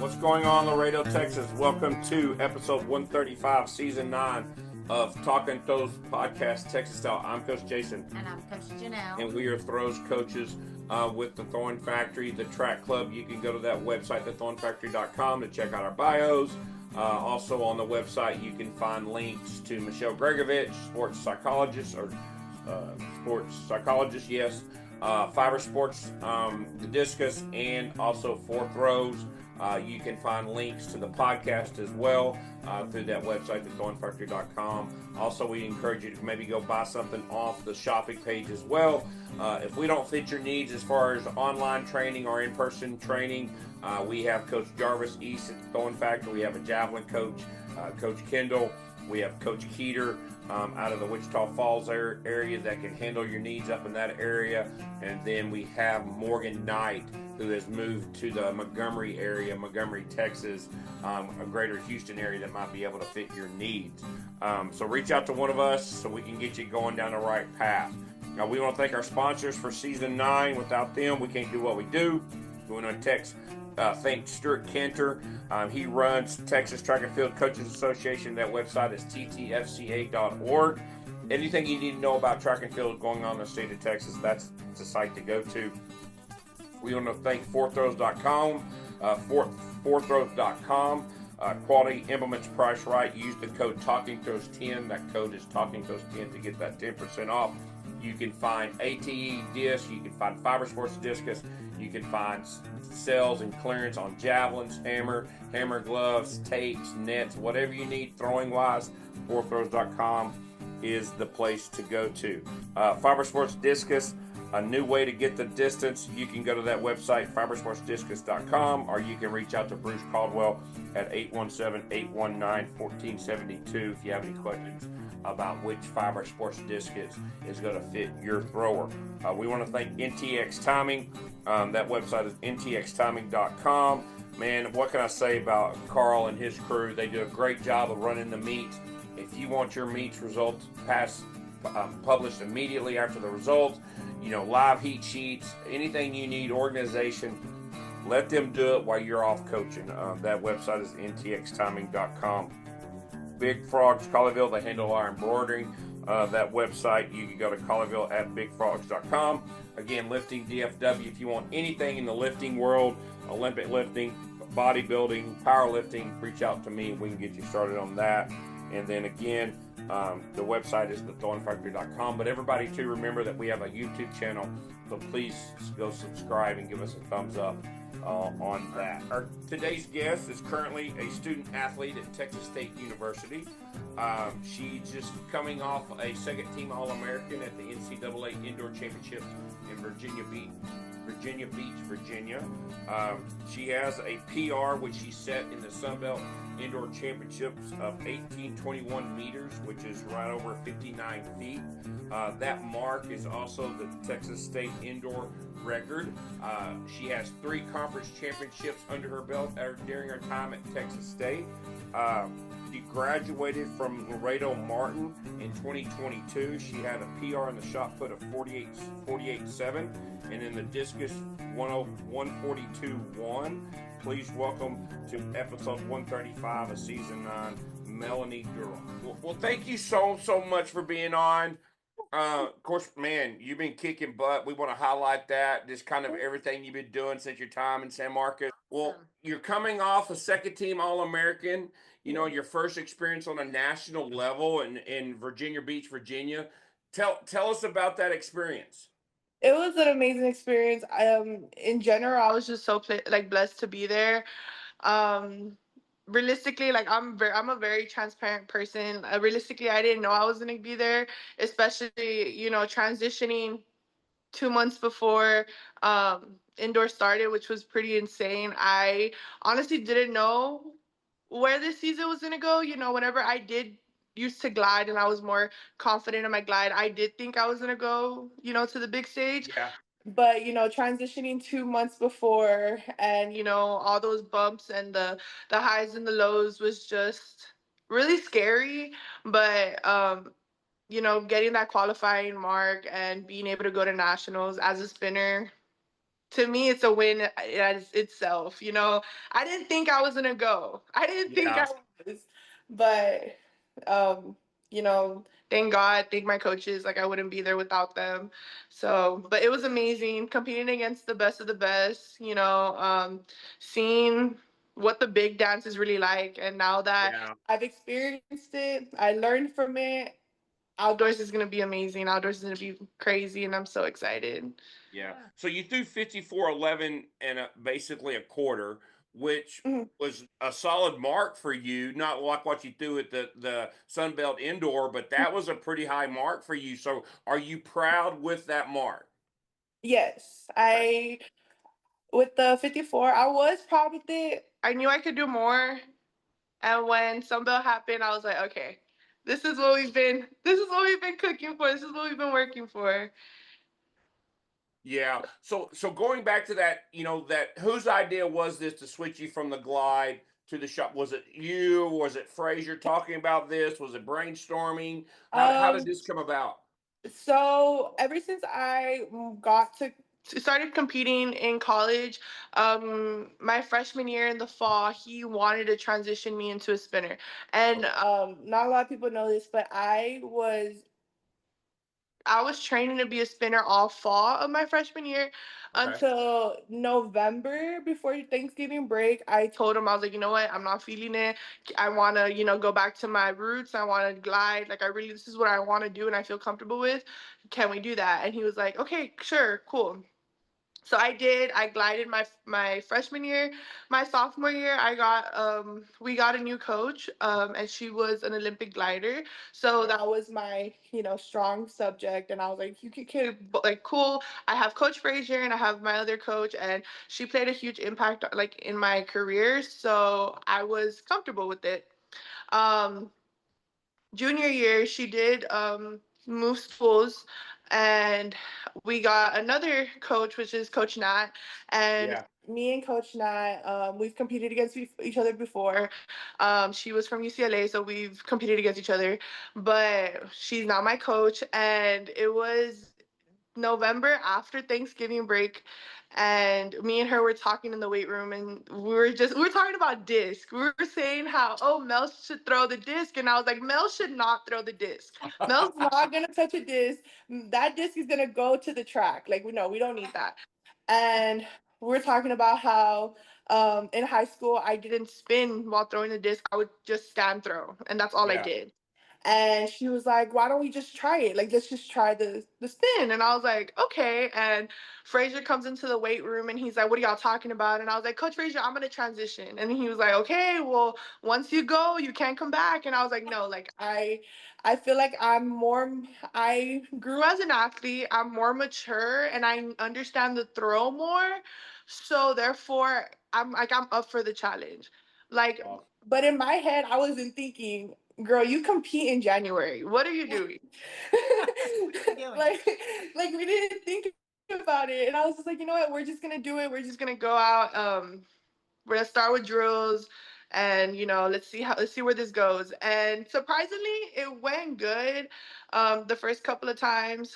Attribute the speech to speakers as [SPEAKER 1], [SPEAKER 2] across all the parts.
[SPEAKER 1] What's going on, Laredo, Texas? Welcome to episode 135, season 9 of Talking Throws podcast, Texas Style. I'm Coach Jason.
[SPEAKER 2] And I'm Coach Janelle.
[SPEAKER 1] And we are throws coaches with the Thorn Factory, the track club. You can go to that website, thethornfactory.com, to check out our bios. Also on the website, you can find links to Michelle Gregovich, sports psychologist, yes. Fiber Sports, the discus, and also Four Throws. You can find links to the podcast as well through that website, thethornfactory.com. Also, we encourage you to maybe go buy something off the shopping page as well. If we don't fit your needs as far as online training or in-person training, we have Coach Jarvis East at the Thorn Factory. We have a javelin coach, Coach Kendall. We have Coach Keeter out of the Wichita Falls area that can handle your needs up in that area. And then we have Morgan Knight, who has moved to the Montgomery area, Montgomery, Texas, a greater Houston area that might be able to fit your needs. So reach out to one of us so we can get you going down the right path. Now, we want to thank our sponsors for season 9. Without them, we can't do what we do. We want to thank Stuart Cantor. He runs Texas Track and Field Coaches Association. That website is ttfca.org. Anything you need to know about track and field going on in the state of Texas, that's the site to go to. We want to thank fourthrows.com. Fourthrows.com. Quality implements price right. Use the code TalkingThrows10. That code is TalkingThrows10 to get that 10% off. You can find ATE disc. You can find Fiber Sports discus. You can find sales and clearance on javelins, hammer gloves, tapes, nets, whatever you need throwing wise. Fourthrows.com is the place to go to. Fiber Sports discus, a new way to get the distance. You can go to that website, fibersportsdiscus.com, or you can reach out to Bruce Caldwell at 817-819-1472 if you have any questions about which Fiber Sports discus is going to fit your thrower. We want to thank NTX Timing. That website is ntxtiming.com. Man, what can I say about Carl and his crew? They do a great job of running the meets. If you want your meets results published immediately after the results, live heat sheets, anything you need, organization, let them do it while you're off coaching. That website is ntxtiming.com. Big Frogs Colleyville, they handle our embroidering. That website, you can go to Colleyville at bigfrogs.com. Again, lifting DFW, if you want anything in the lifting world, Olympic lifting, bodybuilding, powerlifting, reach out to me. We can get you started on that. And then again, the website is thethornfactory.com. But everybody, too, remember that we have a YouTube channel, so please go subscribe and give us a thumbs up on that. Today's guest is currently a student athlete at Texas State University. She's just coming off a second-team All-American at the NCAA Indoor Championships in Virginia Beach, Virginia. She has a PR which she set in the Sunbelt Indoor Championships of 1821 meters, which is right over 59 feet. That mark is also the Texas State Indoor record. She has 3 conference championships under her belt during her time at Texas State. She graduated from Laredo Martin in 2022. She had a PR in the shot put of 48.7 and in the discus 142.1. Please welcome to episode 135 of season 9, Melanie Duron. Well, thank you so much for being on. Of course, man, you've been kicking butt. We want to highlight that, just kind of everything you've been doing since your time in San Marcos. Well, you're coming off a second-team All-American, your first experience on a national level in Virginia Beach, Virginia. Tell us about that experience.
[SPEAKER 3] It was an amazing experience. In general, I was just so blessed to be there. Realistically, I'm a very transparent person. Realistically, I didn't know I was gonna be there, especially transitioning 2 months before indoor started, which was pretty insane. I honestly didn't know where this season was gonna go. Whenever I did used to glide and I was more confident in my glide, I did think I was gonna go, to the big stage.
[SPEAKER 1] Yeah.
[SPEAKER 3] But transitioning 2 months before, and all those bumps and the highs and the lows was just really scary. But getting that qualifying mark and being able to go to nationals as a spinner, to me, it's a win as itself. You know, I didn't think I was gonna go. I didn't think
[SPEAKER 1] Yeah.
[SPEAKER 3] I was, but um, you know, thank God, thank my coaches. Like I wouldn't be there without them. So, but it was amazing competing against the best of the best. You know, seeing what the big dance is really like, and now that
[SPEAKER 1] Yeah.
[SPEAKER 3] I've experienced it, I learned from it. Outdoors is gonna be amazing. Outdoors is gonna be crazy, and I'm so excited.
[SPEAKER 1] Yeah. So you threw 54-11 and basically a quarter, which
[SPEAKER 3] Mhm.
[SPEAKER 1] was a solid mark for you. Not like what you threw at the Sunbelt indoor, but that was a pretty high mark for you. So are you proud with that mark?
[SPEAKER 3] Yes,
[SPEAKER 1] Okay.
[SPEAKER 3] I with the 54, I was proud with it. I knew I could do more, and when Sunbelt happened, I was like, okay, this is what we've been cooking for. This is what we've been working for.
[SPEAKER 1] Yeah. So going back to that, that whose idea was this to switch you from the glide to the shot? Was it you? Was it Frazier talking about this? Was it brainstorming? How did
[SPEAKER 3] Um,
[SPEAKER 1] this come about?
[SPEAKER 3] so ever since I got to started competing in college, my freshman year in the fall, he wanted to transition me into a spinner, and not a lot of people know this, but I was training to be a spinner all fall of my freshman year
[SPEAKER 1] Okay.
[SPEAKER 3] until November before Thanksgiving break. I told him, I was like, you know what? I'm not feeling it. I want to, go back to my roots. I want to glide. Like, this is what I want to do and I feel comfortable with. Can we do that? And he was like, okay, sure, cool. So I did. I glided my freshman year. My sophomore year, we got a new coach, and she was an Olympic glider. So
[SPEAKER 1] Okay.
[SPEAKER 3] that was my strong subject, and I was like, like cool. I have Coach Frazier and I have my other coach, and she played a huge impact like in my career. So I was comfortable with it. Um, Junior year, she did move schools, and we got another coach, which is Coach Nat. And
[SPEAKER 1] Yeah.
[SPEAKER 3] me and Coach Nat, we've competed against each other before. She was from UCLA, so we've competed against each other. But she's not my coach, and it was November after Thanksgiving break, and me and her were talking in the weight room, and we were talking about disc. We were saying how, oh, Mel should throw the disc, and I was like, Mel should not throw the disc. Mel's not gonna touch a disc. That disc is gonna go to the track. Like, we don't need that. And we're talking about how in high school I didn't spin while throwing the disc. I would just stand throw, and that's all I
[SPEAKER 1] Yeah.
[SPEAKER 3] did. And she was like, why don't we just try it? Like, let's just try the spin. And I was like, okay. And Frazier comes into the weight room and he's like, what are y'all talking about? And I was like, Coach Frazier, I'm going to transition. And he was like, okay, well, once you go, you can't come back. And I was like, no, like, I feel like I grew as an athlete. I'm more mature and I understand the throw more. So therefore, I'm up for the challenge. Like,
[SPEAKER 1] Awesome.
[SPEAKER 3] but in my head, I wasn't thinking, girl, you compete in January. What are you doing? What are you doing? Like we didn't think about it. And I was just like, you know what? We're just gonna do it. We're just gonna go out. We're gonna start with drills and let's see where this goes. And surprisingly, it went good. The first couple of times.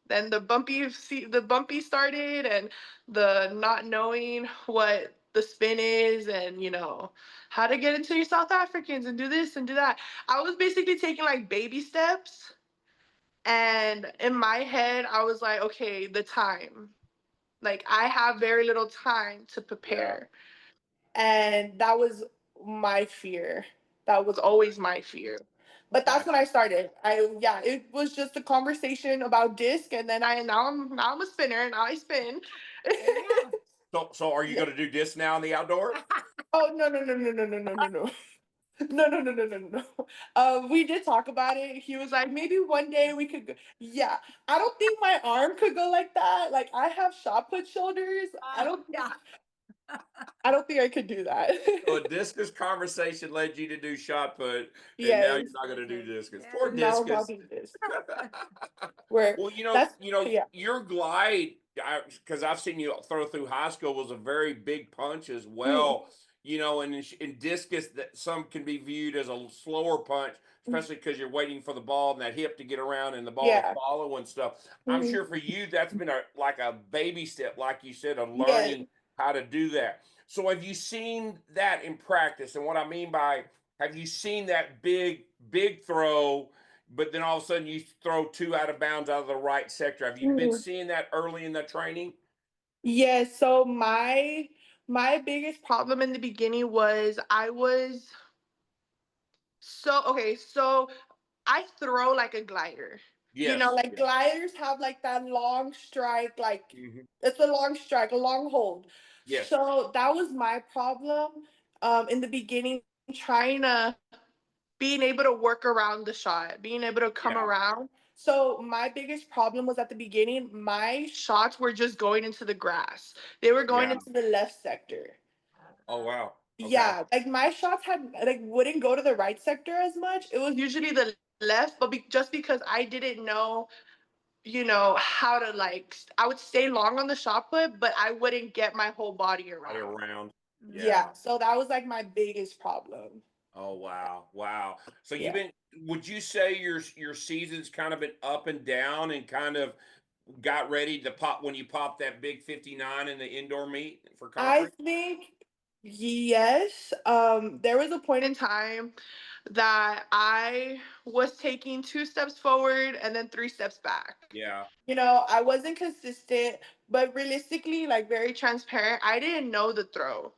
[SPEAKER 3] Then the bumpy started, and the not knowing what the spin is, and how to get into your South Africans and do this and do that. I was basically taking like baby steps, and in my head I was like, okay, the time, like I have very little time to
[SPEAKER 1] Yeah.
[SPEAKER 3] prepare. And that was my fear. That was always my fear. But that's when
[SPEAKER 1] Gotcha.
[SPEAKER 3] I started. Yeah, it was just a conversation about disc, and then now I'm a spinner, and now I spin. Yeah.
[SPEAKER 1] So are you
[SPEAKER 3] Yeah.
[SPEAKER 1] going to do this now in the outdoor?
[SPEAKER 3] Oh, no, no, no, no, no, no, no, no, no. No, no, no, no, no, no. We did talk about it. He was like, maybe one day we could go. Yeah, I don't think my arm could go like that. Like I have shot put shoulders. Yeah. I don't think I could do that.
[SPEAKER 1] So a discus conversation led you to do shot put, and now you're
[SPEAKER 3] Yes.
[SPEAKER 1] not going to do discus. Poor
[SPEAKER 3] Now I'm
[SPEAKER 1] discus.
[SPEAKER 3] about to do this. Where
[SPEAKER 1] Well,
[SPEAKER 3] that's yeah.
[SPEAKER 1] your glide, because I've seen you throw through high school, was a very big punch as
[SPEAKER 3] Mm.
[SPEAKER 1] well. you know, and in discus, that some can be viewed as a slower punch, especially because you're waiting for the ball and that hip to get around and the ball to
[SPEAKER 3] Yeah.
[SPEAKER 1] follow and stuff. I'm
[SPEAKER 3] Hmm.
[SPEAKER 1] sure for you that's been like a baby step, like you said, of
[SPEAKER 3] Yeah.
[SPEAKER 1] learning how to do that. So have you seen that in practice? And what I mean by have you seen that big throw, but then all of a sudden you throw two out of bounds out of the right sector? Have you been
[SPEAKER 3] Mhm.
[SPEAKER 1] seeing that early in the training?
[SPEAKER 3] Yeah, so my biggest problem in the beginning was I was so okay, so I throw like a glider. You know,
[SPEAKER 1] Yes.
[SPEAKER 3] like gliders have like that long strike, like
[SPEAKER 1] Hmm.
[SPEAKER 3] it's a long strike, a long hold.
[SPEAKER 1] Yes.
[SPEAKER 3] So that was my problem in the beginning, trying to being able to work around the shot, being able to come
[SPEAKER 1] Yeah.
[SPEAKER 3] around. So my biggest problem was at the beginning, my shots were just going into the grass. They were going
[SPEAKER 1] Yeah.
[SPEAKER 3] into the left sector.
[SPEAKER 1] Oh wow. Okay.
[SPEAKER 3] Yeah, like my shots had like wouldn't go to the right sector as much. It was usually the left, but just because I didn't know, how to I would stay long on the shot put, but I wouldn't get my whole body
[SPEAKER 1] Body
[SPEAKER 3] around.
[SPEAKER 1] around.
[SPEAKER 3] Yeah,
[SPEAKER 1] Yeah.
[SPEAKER 3] so that was like my biggest problem.
[SPEAKER 1] Oh wow. Wow. So you've
[SPEAKER 3] Yeah.
[SPEAKER 1] been would you say your season's kind of been up and down and kind of got ready to pop when you popped that big 59 in the indoor meet for
[SPEAKER 3] I
[SPEAKER 1] conference?
[SPEAKER 3] think yes. There was a point in time that I was taking 2 steps forward and then 3 steps back.
[SPEAKER 1] Yeah.
[SPEAKER 3] I wasn't consistent, but realistically, like very transparent, I didn't know the throw.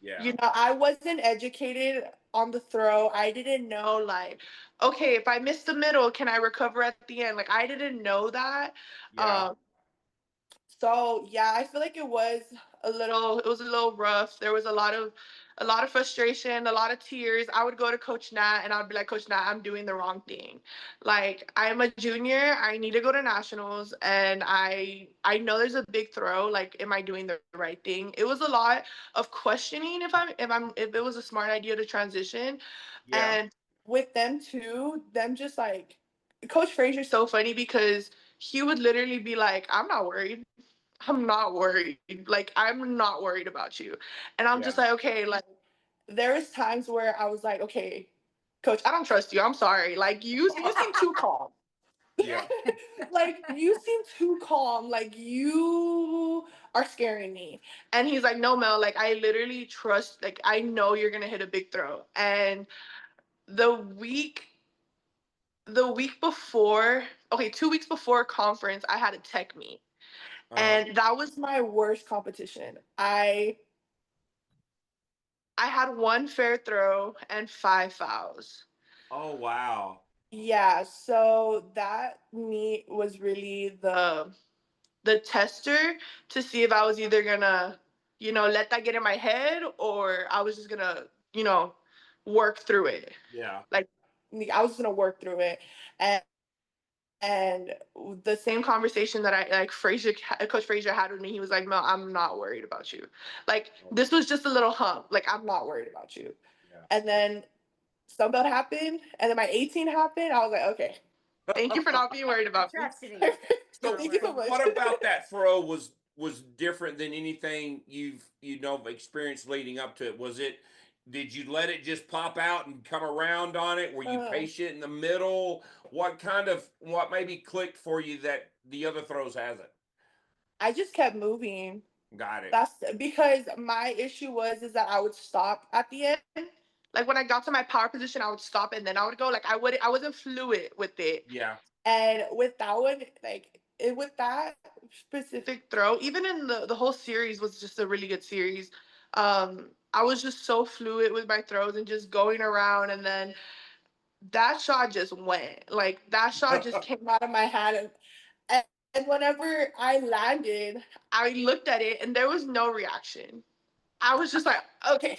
[SPEAKER 1] Yeah.
[SPEAKER 3] I wasn't educated on the throw. I didn't know, like, okay, if I miss the middle, can I recover at the end? Like, I didn't know that.
[SPEAKER 1] Yeah.
[SPEAKER 3] Um, so yeah, I feel like it was a little rough. There was a lot of frustration, a lot of tears. I would go to Coach Nat and I'd be like, Coach Nat, I'm doing the wrong thing. Like, I'm a junior, I need to go to nationals, and I know there's a big throw. Like, am I doing the right thing? It was a lot of questioning if it was a smart idea to transition.
[SPEAKER 1] Yeah.
[SPEAKER 3] And with them too, them just like Coach Frazier's so funny because he would literally be like, I'm not worried. I'm not worried. Like, I'm not worried about you. And I'm just
[SPEAKER 1] Yeah.
[SPEAKER 3] like, okay, like, there was times where I was like, okay, coach, I don't trust you. I'm sorry. Like, you seem too calm.
[SPEAKER 1] Yeah.
[SPEAKER 3] Like, you seem too calm. Like, you are scaring me. And he's like, no, Mel, like, I literally trust, like, I know you're gonna hit a big throw. And the week the week before, okay, 2 weeks before conference, I had a tech meet.
[SPEAKER 1] Uh-huh.
[SPEAKER 3] And that was my worst competition. I had one fair throw and 5 fouls.
[SPEAKER 1] Oh wow.
[SPEAKER 3] Yeah, so that meet was really the tester to see if I was either gonna, let that get in my head, or I was just gonna, work through it.
[SPEAKER 1] Yeah.
[SPEAKER 3] Like, I was gonna work through it. And And the same conversation that Coach Frazier had with me, he was like, "Mel, I'm not worried about you. Like,
[SPEAKER 1] Oh,
[SPEAKER 3] this was just a little hump. Like, I'm not worried about you." And then Sunbelt happened, and then my 18 happened. I was like, "Okay, thank you for
[SPEAKER 1] yeah.
[SPEAKER 3] not being worried about me."
[SPEAKER 2] Trusting you.
[SPEAKER 1] So,
[SPEAKER 2] Not
[SPEAKER 3] Thank you
[SPEAKER 1] so
[SPEAKER 3] so
[SPEAKER 2] worried.
[SPEAKER 3] much.
[SPEAKER 1] what about that throw was different than anything you've experienced leading up to it? Was it? Did you let it just pop out and come around on it? Were you
[SPEAKER 3] uh,
[SPEAKER 1] patient in the middle? What maybe clicked for you that the other throws hasn't?
[SPEAKER 3] I just kept moving.
[SPEAKER 1] Got it.
[SPEAKER 3] That's because my issue was is that I would stop at the end. Like, when I got to my power position, I would stop and then I would go. Like, I wasn't fluid with it.
[SPEAKER 1] Yeah.
[SPEAKER 3] And with that one, with that specific throw, even in the whole series was just a really good series. I was just so fluid with my throws and just going around, and then that shot just went. Like, that shot just came out of my hand, and whenever I landed, I looked at it and there was no reaction. I was just like, okay.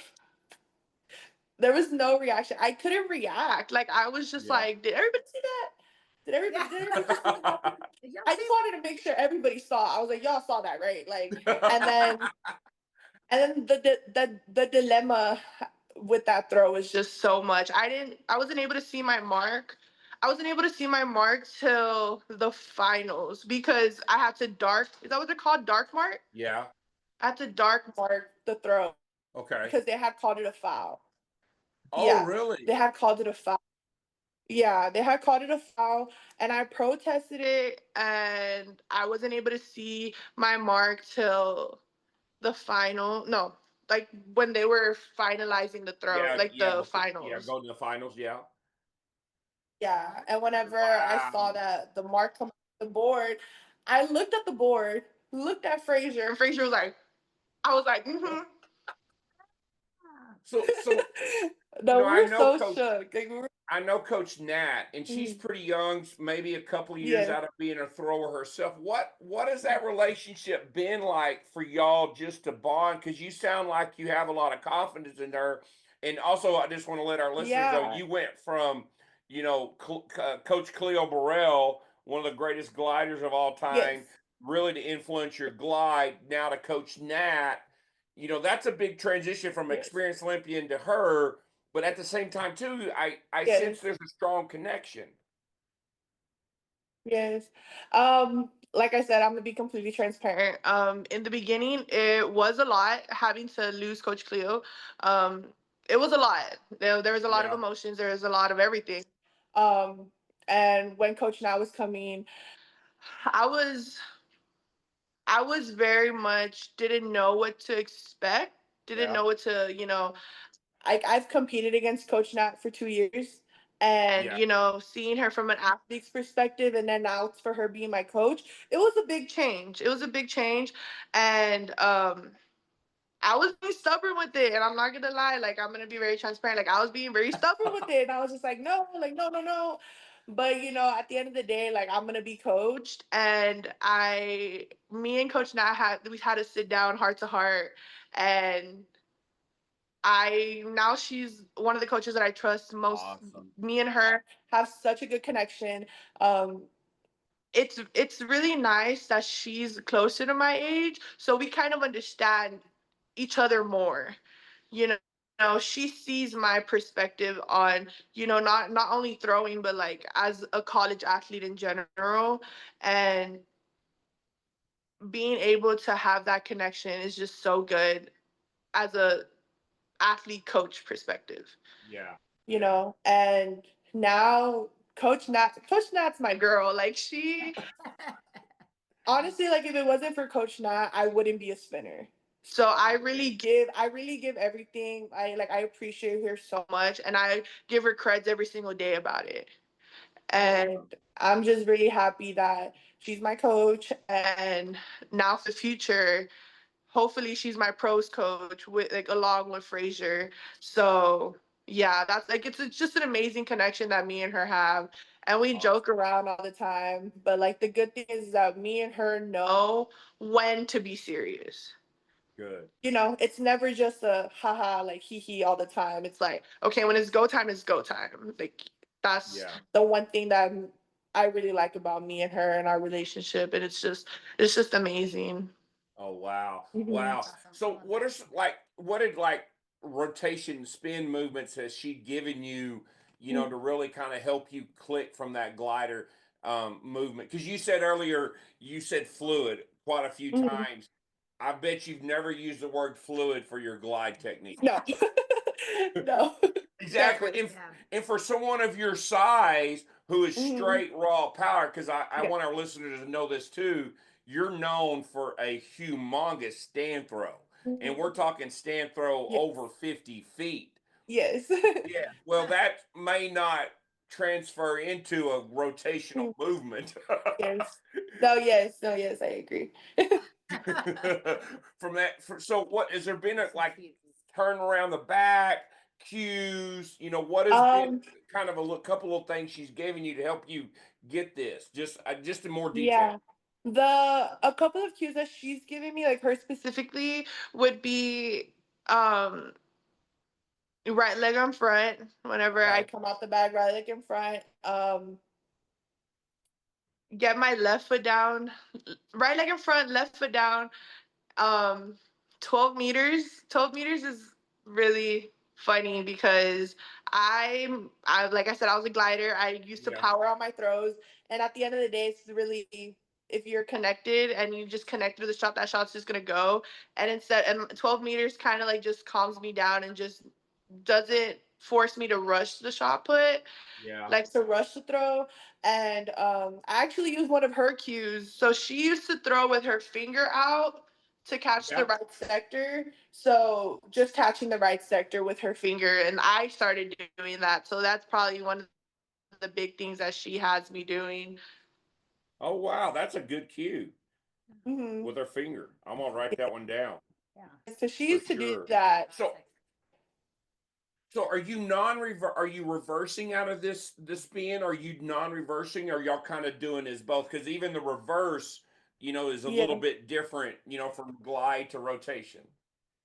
[SPEAKER 3] There was no reaction. I couldn't react. Like, I was just
[SPEAKER 1] Yeah.
[SPEAKER 3] like, did everybody see that?
[SPEAKER 2] Yeah.
[SPEAKER 3] Did everybody just see what happened?
[SPEAKER 2] Did y'all
[SPEAKER 3] I
[SPEAKER 2] see
[SPEAKER 3] just wanted to make sure everybody saw. I was like, y'all saw that, right? Like, and then the dilemma with that throw was just so much. I wasn't able to see my mark. I wasn't able to see my mark till the finals because I had to dark. Is that what they're called? Dark mark?
[SPEAKER 1] Yeah.
[SPEAKER 3] I had to dark mark the throw.
[SPEAKER 1] Okay.
[SPEAKER 3] because they had called it a foul.
[SPEAKER 1] Oh,
[SPEAKER 3] Yeah,
[SPEAKER 1] really?
[SPEAKER 3] they had called it a foul. Yeah, they had called it a foul, and I protested it, and I wasn't able to see my mark till the final. No, like when they were finalizing the throw,
[SPEAKER 1] Yeah,
[SPEAKER 3] like
[SPEAKER 1] yeah,
[SPEAKER 3] the
[SPEAKER 1] before, yeah,
[SPEAKER 3] finals.
[SPEAKER 1] go to the finals, yeah.
[SPEAKER 3] Yeah, and whenever I saw
[SPEAKER 1] Wow.
[SPEAKER 3] that the mark come off the board, I looked at the board, looked at Frazier, and Frazier was like, I was like, mm-hmm.
[SPEAKER 1] So
[SPEAKER 3] No, we
[SPEAKER 1] I
[SPEAKER 3] were
[SPEAKER 1] know
[SPEAKER 3] so
[SPEAKER 1] Coach
[SPEAKER 3] shook. Like we were,
[SPEAKER 1] I know Coach Nat, and she's
[SPEAKER 3] mm,
[SPEAKER 1] pretty young, maybe a couple of years
[SPEAKER 3] yes,
[SPEAKER 1] out of being a thrower herself. What has that relationship been like for y'all just to bond? Because you sound like you have a lot of confidence in her. And also, I just want to let our listeners know
[SPEAKER 3] yeah,
[SPEAKER 1] you went from, Coach Cleo Burrell, one of the greatest gliders of all
[SPEAKER 3] yes,
[SPEAKER 1] time, really to influence your glide, now to Coach Nat. That's a big transition from
[SPEAKER 3] yes,
[SPEAKER 1] experienced Olympian to her, but at the same time too, I sense
[SPEAKER 3] yes.
[SPEAKER 1] there's a strong connection.
[SPEAKER 3] Yes. Like I said, I'm gonna be completely transparent. In the beginning, it was a lot having to lose Coach Cleo. Um, it was a lot. There was a lot of
[SPEAKER 1] Yeah,
[SPEAKER 3] emotions. There was a lot of everything. Um, and when Coach Now was coming, I was I was very much didn't know what to expect. Didn't
[SPEAKER 1] yeah,
[SPEAKER 3] know what to, I've competed against Coach Nat for 2 years, and
[SPEAKER 1] yeah,
[SPEAKER 3] seeing her from an athlete's perspective, and then now for her being my coach, it was a big change. It was a big change, and I was being stubborn with it, and I'm not gonna lie. Like, I'm gonna be very transparent. Like, I was being very stubborn with it, and I was just like, no, no, no. But at the end of the day, like, I'm gonna be coached, and me and Coach Nat we had to sit down heart to heart, and I now she's one of the coaches that I trust most.
[SPEAKER 1] awesome.
[SPEAKER 3] Me and her have such a good connection. Um, it's really nice that she's closer to my age, so we kind of understand each other more. You she sees my perspective on not only throwing but like as a college athlete in general, and being able to have that connection is just so good as a athlete coach perspective.
[SPEAKER 1] Yeah, yeah,
[SPEAKER 3] And now Coach Nat's my girl. Like, she honestly, like, if it wasn't for Coach Nat, I wouldn't be a spinner. So I really give everything. I appreciate her so much, and I give her creds every single day about it. And
[SPEAKER 1] awesome.
[SPEAKER 3] I'm just really happy that she's my coach, and now for the future, hopefully she's my pros coach with, like, along with Frazier. So yeah, that's like it's just an amazing connection that me and her have. And we joke
[SPEAKER 1] Awesome.
[SPEAKER 3] around all the time. But like the good thing is that me and her know when to be serious.
[SPEAKER 1] Good.
[SPEAKER 3] It's never just a haha, like hee hee all the time. It's like, okay, when it's go time, it's go time. Like, that's
[SPEAKER 1] Yeah.
[SPEAKER 3] the one thing that I really like about me and her and our relationship. And it's just amazing.
[SPEAKER 1] Oh, wow.
[SPEAKER 3] Mhm.
[SPEAKER 1] Wow. So what are what did like rotation spin movements has she given you, to really kind of help you click from that glider movement? Because you said earlier you said fluid quite a few
[SPEAKER 3] Mhm.
[SPEAKER 1] times. I bet you've never used the word fluid for your glide technique.
[SPEAKER 3] No. No.
[SPEAKER 1] Exactly.
[SPEAKER 3] Never.
[SPEAKER 1] And for someone of your size who is
[SPEAKER 3] Mhm.
[SPEAKER 1] straight raw power, because I
[SPEAKER 3] Yeah.
[SPEAKER 1] want our listeners to know this too, you're known for a humongous stand throw. And we're
[SPEAKER 3] Mhm.
[SPEAKER 1] talking stand throw
[SPEAKER 3] Yes.
[SPEAKER 1] over 50 feet.
[SPEAKER 3] Yes.
[SPEAKER 1] Yeah. Well, that may not transfer into a rotational
[SPEAKER 3] Mm,
[SPEAKER 1] movement.
[SPEAKER 3] yes. No, yes. No, yes, I agree.
[SPEAKER 1] So what has there been a like turn around the back cues, what has been
[SPEAKER 3] Um,
[SPEAKER 1] kind of a couple of things she's given you to help you get this just in more detail.
[SPEAKER 3] yeah. A couple of cues that she's giving me, like her specifically, would be um right leg on front whenever I
[SPEAKER 1] Okay.
[SPEAKER 3] come out the bag, right leg in front. Get my left foot down, right leg in front, left foot down. Um, 12 meters. 12 meters is really funny because I like I said, I was a glider. I used to
[SPEAKER 1] Yeah.
[SPEAKER 3] power on my throws, and at the end of the day, it's really. if you're connected and you just connect to the shot, that shot's just gonna go. And instead, and 12 meters kind of like just calms me down and just doesn't force me to rush the shot put,
[SPEAKER 1] Yeah.
[SPEAKER 3] like to rush the throw. And I actually used one of her cues. So she used to throw with her finger out to catch the
[SPEAKER 1] Yeah.
[SPEAKER 3] right sector. So just catching the right sector with her finger, and I started doing that. So that's probably one of the big things that she has me doing.
[SPEAKER 1] Oh wow, that's a good cue
[SPEAKER 3] Hmm.
[SPEAKER 1] with her finger. I'm gonna write that one down
[SPEAKER 3] So she
[SPEAKER 1] for
[SPEAKER 3] used to do
[SPEAKER 1] sure.
[SPEAKER 3] that.
[SPEAKER 1] So are you are you reversing out of this spin? Are you non-reversing? Or y'all kind of doing as both? Because even the reverse, is a little
[SPEAKER 3] Yeah.
[SPEAKER 1] bit different, from glide to rotation.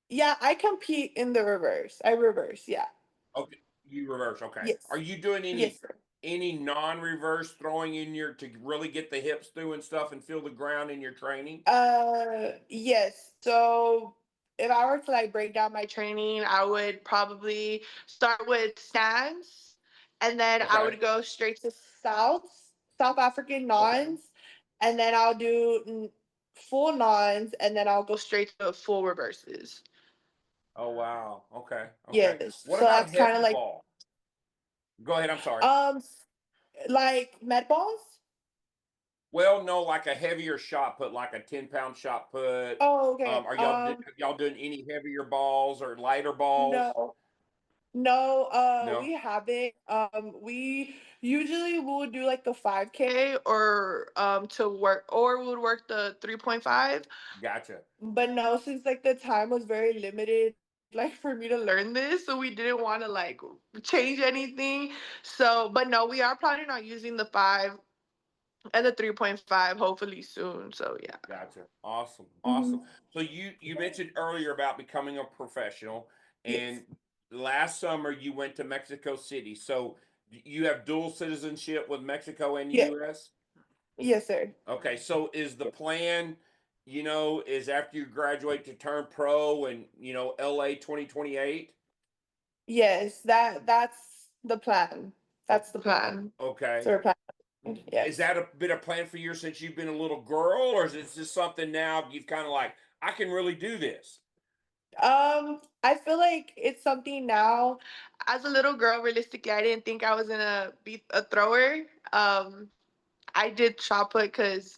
[SPEAKER 3] Yeah, I compete in the reverse. I reverse, yeah.
[SPEAKER 1] Okay, you reverse. Okay. Are
[SPEAKER 3] Yes.
[SPEAKER 1] you doing
[SPEAKER 3] Yes,
[SPEAKER 1] any
[SPEAKER 3] sir.
[SPEAKER 1] any non-reverse throwing in your to really get the hips through and stuff and feel the ground in your training?
[SPEAKER 3] Yes. So if I were to like break down my training, I would probably start with stands, and then I
[SPEAKER 1] Okay.
[SPEAKER 3] would go straight to South African
[SPEAKER 1] Okay.
[SPEAKER 3] nons, and then I'll do full nons, and then I'll go straight to full reverses.
[SPEAKER 1] Oh wow. Okay. Okay.
[SPEAKER 3] Yes.
[SPEAKER 1] What
[SPEAKER 3] So
[SPEAKER 1] about
[SPEAKER 3] that's kind
[SPEAKER 1] heavy
[SPEAKER 3] of like
[SPEAKER 1] ball? Go ahead. I'm sorry.
[SPEAKER 3] um like med balls.
[SPEAKER 1] Well, no, like a heavier shot put, like a 10-pound shot put.
[SPEAKER 3] Oh, okay.
[SPEAKER 1] Are y'all doing any heavier balls or lighter balls?
[SPEAKER 3] No. No,
[SPEAKER 1] No.
[SPEAKER 3] we haven't. We usually would do like the 5K or to work, or we would work the 3.5.
[SPEAKER 1] Gotcha.
[SPEAKER 3] But no, since like the time was very limited, like for me to learn this, so we didn't want to like change anything. So, but no, we are planning on using the 5 and the 3.5 hopefully soon. So yeah.
[SPEAKER 1] Gotcha. Awesome.
[SPEAKER 3] Hmm.
[SPEAKER 1] Awesome. So you mentioned earlier about becoming a professional,
[SPEAKER 3] Yes.
[SPEAKER 1] and last summer you went to Mexico City. So you have dual citizenship with Mexico and the
[SPEAKER 3] Yeah.
[SPEAKER 1] US?
[SPEAKER 3] Yes, sir.
[SPEAKER 1] Okay, so is the plan, is after you graduate to turn pro and, LA 2028?
[SPEAKER 3] Yes, that's the plan.
[SPEAKER 1] Oh,
[SPEAKER 3] That's the plan. So
[SPEAKER 1] okay.
[SPEAKER 3] we're planning.
[SPEAKER 1] Is
[SPEAKER 3] Yes.
[SPEAKER 1] that been a plan for you since you've been a little girl, or is it just something now you've kind of like, I can really do this?
[SPEAKER 3] I feel like it's something now. As a little girl, realistically, I didn't think I was gonna be a thrower. I did shot put because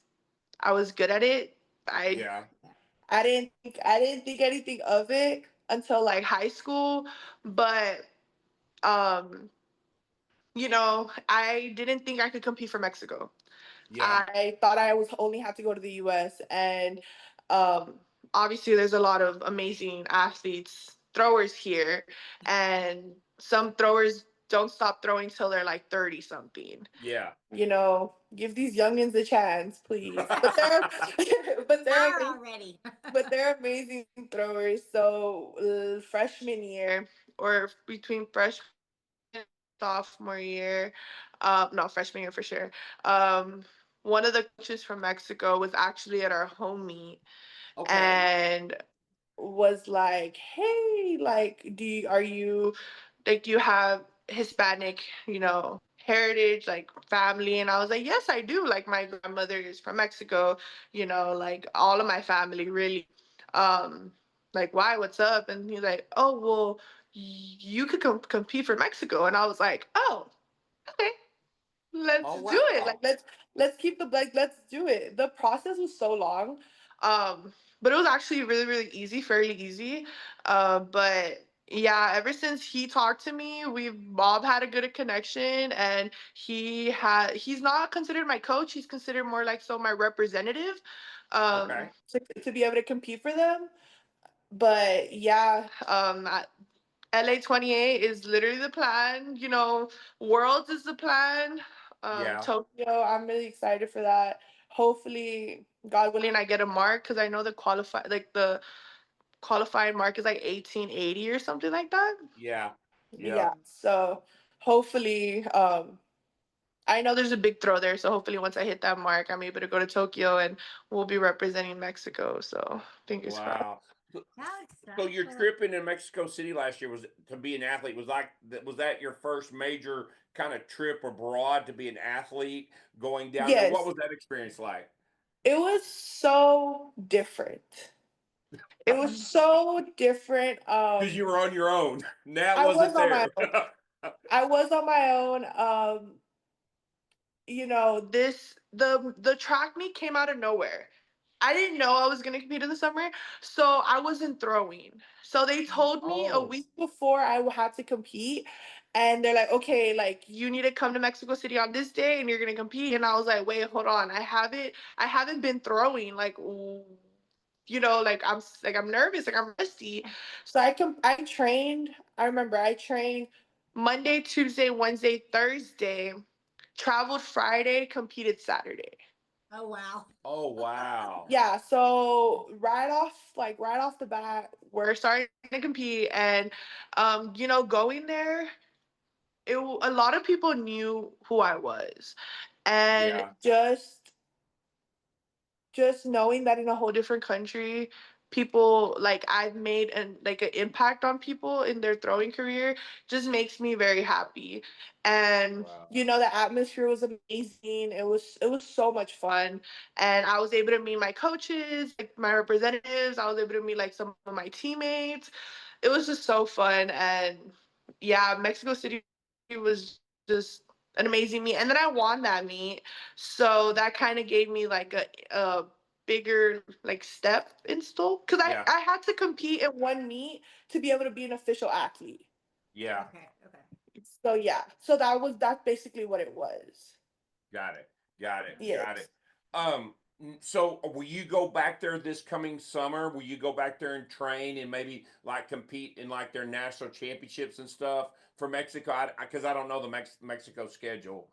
[SPEAKER 3] I was good at it. I
[SPEAKER 1] Yeah,
[SPEAKER 3] I didn't think anything of it until like high school, but um, I didn't think I could compete for Mexico.
[SPEAKER 1] yeah,
[SPEAKER 3] I thought I was only had to go to the US, and um obviously there's a lot of amazing athletes throwers here, and some throwers don't stop throwing till they're like 30 something.
[SPEAKER 1] yeah.
[SPEAKER 3] Give these youngins a chance, please. But they're but they're amazing, but they're amazing throwers. So freshman year, or between freshman and sophomore year, no, freshman year for sure. Um, one of the coaches from Mexico was actually at our home meet,
[SPEAKER 1] Okay.
[SPEAKER 3] and was like, "Hey, like, are you like, do you have Hispanic, heritage, like family?" And I was like, "Yes, I do. Like, my grandmother is from Mexico, like all of my family, really." Um, like, why? What's up? And he's like, "Oh, well, you could compete for Mexico." And I was like, "Oh, okay, let's
[SPEAKER 1] Oh
[SPEAKER 3] do it. Like,
[SPEAKER 1] wow.
[SPEAKER 3] let's keep the like, let's do it." The process was so long, but it was actually really really easy, fairly easy. But yeah, ever since he talked to me, we've Bob had a good connection, and he's not considered my coach. He's considered more like so my representative,
[SPEAKER 1] Okay.
[SPEAKER 3] to be able to compete for them. But yeah, LA 28 is literally the plan. Worlds is the plan.
[SPEAKER 1] Yeah.
[SPEAKER 3] Tokyo, I'm really excited for that. Hopefully, God willing, I get a mark, because I know the qualifying mark is like 1880 or something like that.
[SPEAKER 1] Yeah. Yeah.
[SPEAKER 3] Yeah. So hopefully, I know there's a big throw there. So hopefully, once I hit that mark, I'm able to go to Tokyo, and we'll be representing Mexico. So fingers crossed.
[SPEAKER 1] Wow. So, so your trip into Mexico City last year was to be an athlete. Was that your first major kind of trip abroad to be an athlete going down there? What
[SPEAKER 3] Yes.
[SPEAKER 1] was that experience like?
[SPEAKER 3] It was so different. It was so different.
[SPEAKER 1] Because you were on your own. Nat
[SPEAKER 3] I
[SPEAKER 1] wasn't
[SPEAKER 3] was on my
[SPEAKER 1] there.
[SPEAKER 3] own. I was on my own. The track meet came out of nowhere. I didn't know I was gonna compete in the summer, so I wasn't throwing. So they told me a
[SPEAKER 1] Oh,
[SPEAKER 3] week before had to compete, and they're like, "Okay, like you need to come to Mexico City on this day, and you're gonna compete." And I was like, "Wait, hold on, I haven't been throwing like." Like I'm nervous, like I'm rusty. So I trained. I remember I trained Monday, Tuesday, Wednesday, Thursday, traveled Friday, competed Saturday.
[SPEAKER 2] Oh wow.
[SPEAKER 1] oh wow.
[SPEAKER 3] Yeah, so right off the bat, we're starting to compete, and going there, a lot of people knew who I was, and
[SPEAKER 1] Yeah,
[SPEAKER 3] just knowing that in a whole different country, people like I've made an impact on people in their throwing career just makes me very happy. And
[SPEAKER 1] wow.
[SPEAKER 3] the atmosphere was amazing. It was so much fun. And I was able to meet my coaches, like my representatives. I was able to meet like some of my teammates. It was just so fun. And yeah, Mexico City was just an amazing meet. And then I won that meet. So that kind of gave me like a bigger like step in still because
[SPEAKER 1] Yeah,
[SPEAKER 3] I had to compete in one meet to be able to be an official athlete.
[SPEAKER 1] yeah.
[SPEAKER 2] Okay. Okay.
[SPEAKER 3] So yeah, so that's basically what it was.
[SPEAKER 1] Got it. Got it. Got
[SPEAKER 3] Yes.
[SPEAKER 1] it. So will you go back there this coming summer? Will you go back there and train and maybe like compete in like their national championships and stuff for Mexico? Because I don't know the Mexico schedule.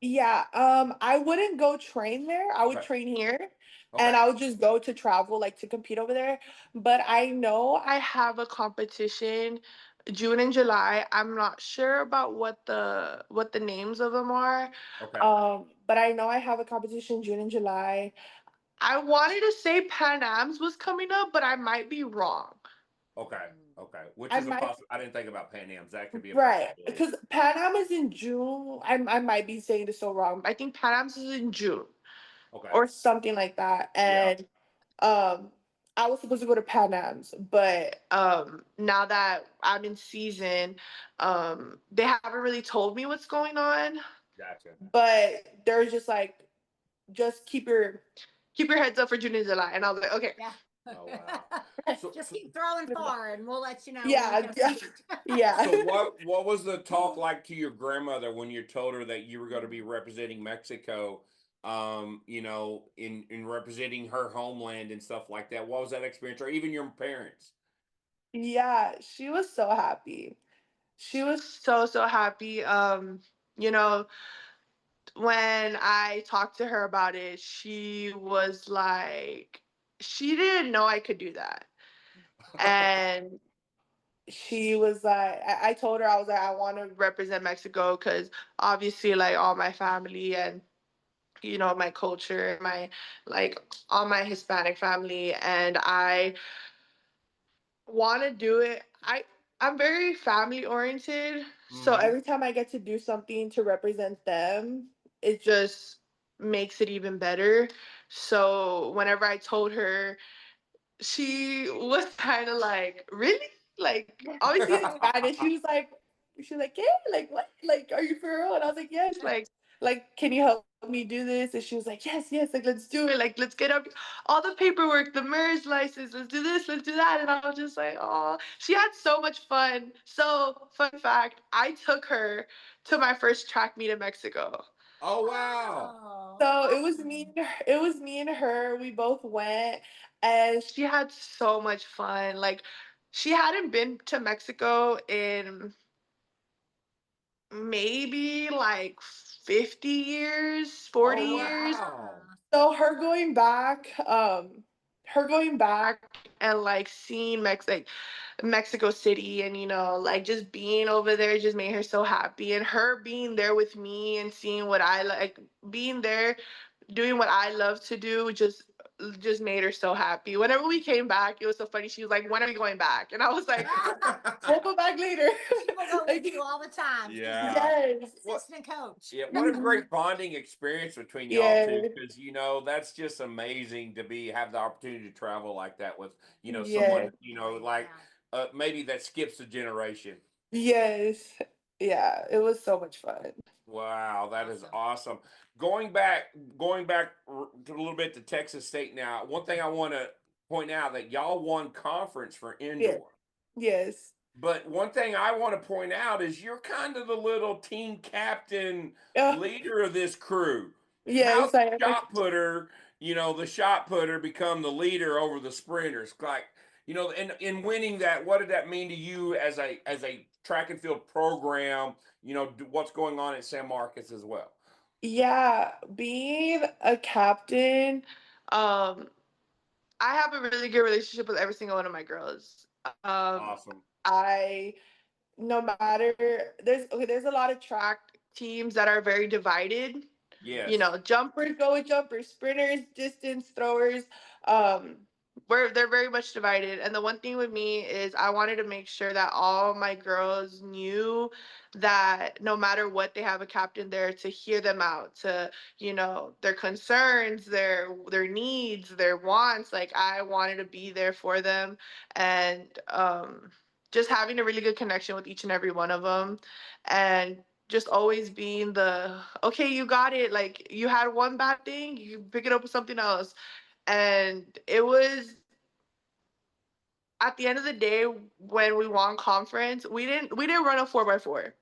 [SPEAKER 3] Yeah, I wouldn't go train there. I would
[SPEAKER 1] Okay.
[SPEAKER 3] train here, and
[SPEAKER 1] Okay.
[SPEAKER 3] I would just go to travel, like to compete over there. But I know I have a competition June and July. I'm not sure about what the names of them are.
[SPEAKER 1] Okay.
[SPEAKER 3] But I know I have a competition June and July. I wanted to say Pan Am's was coming up, but I might be wrong.
[SPEAKER 1] Okay. Okay. Which
[SPEAKER 3] I
[SPEAKER 1] is a
[SPEAKER 3] might
[SPEAKER 1] I didn't think about Pan Am's. That could be a
[SPEAKER 3] right
[SPEAKER 1] possibility.
[SPEAKER 3] because Pan Am is in June. I might be saying this so wrong. I think Pan Am's is in June
[SPEAKER 1] Okay.
[SPEAKER 3] or something like that.
[SPEAKER 1] Yeah.
[SPEAKER 3] And um I was supposed to go to Pan Am's, but now that I'm in season, they haven't really told me what's going on.
[SPEAKER 1] Gotcha.
[SPEAKER 3] But they're just like, just keep your heads up for June and July. And I was like, okay.
[SPEAKER 2] Yeah.
[SPEAKER 1] Oh wow. So
[SPEAKER 2] Just keep throwing far, and we'll let you know when you
[SPEAKER 3] Yeah,
[SPEAKER 2] can
[SPEAKER 3] yeah,
[SPEAKER 2] compete.
[SPEAKER 3] yeah.
[SPEAKER 1] so what was the talk like to your grandmother when you told her that you were going to be representing Mexico? In representing her homeland and stuff like that. What was that experience, or even your parents?
[SPEAKER 3] Yeah, she was so happy. She was so, so happy. You know, when I talked to her about it, she was like, she didn't know I could do that. And she was like, I told her, I was like, I want to represent Mexico because obviously, like, all my family and, my culture, like, all my Hispanic family, and I want to do it. I'm very family oriented, so
[SPEAKER 1] Mm-hmm.
[SPEAKER 3] every time I get to do something to represent them, it just makes it even better. So whenever I told her, she was kind of like, really? Like, obviously in Spanish, she was like, yeah, like what? Like, are you for real? And I was like, yes, like, can you help me do this? And she was like, yes, yes, like, let's do it. Like, let's get up all the paperwork, the marriage license, let's do this, let's do that. And I was just like, oh, she had so much fun. So, fun fact, I took her to my first track meet in Mexico.
[SPEAKER 1] Oh wow.
[SPEAKER 2] Oh,
[SPEAKER 3] So
[SPEAKER 2] awesome.
[SPEAKER 3] it was me and her. We both went, and she had so much fun. Like, she hadn't been to Mexico in maybe like 50 years, 40
[SPEAKER 1] Oh
[SPEAKER 3] years.
[SPEAKER 1] wow.
[SPEAKER 3] So her going back and like seeing Mexico City, and like just being over there just made her so happy, and her being there with me and seeing what I like, being there doing what I love to do just just made her so happy. Whenever we came back, it was so funny. She was like, "When are we going back?" And I was like, "We'll go back later."
[SPEAKER 2] She will go with you all the time.
[SPEAKER 1] Yeah.
[SPEAKER 3] Yes.
[SPEAKER 2] Assistant coach.
[SPEAKER 1] Yeah, what a great bonding experience between y'all
[SPEAKER 3] Yeah.
[SPEAKER 1] two, because that's just amazing to have the opportunity to travel like that with
[SPEAKER 3] Yeah.
[SPEAKER 1] someone like maybe that skips a generation.
[SPEAKER 3] Yes. Yeah. It was so much fun.
[SPEAKER 1] Wow, that is awesome. Going back to a little bit to Texas State now. One thing I want to point out that y'all won conference for
[SPEAKER 3] Yeah.
[SPEAKER 1] indoor.
[SPEAKER 3] Yes.
[SPEAKER 1] But one thing I want to point out is you're kind of the little team captain
[SPEAKER 3] Uh,
[SPEAKER 1] leader of this crew. How's
[SPEAKER 3] yes, I am.
[SPEAKER 1] the shot putter become the leader over the sprinters? Like, in winning that, what did that mean to you as a track and field program? What's going on at San Marcos as well?
[SPEAKER 3] Yeah, being a captain, um, I have a really good relationship with every single one of my girls. Um,
[SPEAKER 1] Awesome.
[SPEAKER 3] I no matter there's a lot of track teams that are very divided.
[SPEAKER 1] Yes.
[SPEAKER 3] Jumpers go with jumpers, sprinters, distance throwers. Um, they're very much divided. And the one thing with me is I wanted to make sure that all my girls knew that no matter what, they have a captain there to hear them out, to their concerns, their needs, their wants. Like I wanted to be there for them, and just having a really good connection with each and every one of them, and just always being the okay, you got it. Like you had one bad thing, you pick it up with something else. And it was at the end of the day when we won conference, we didn't run a 4x4.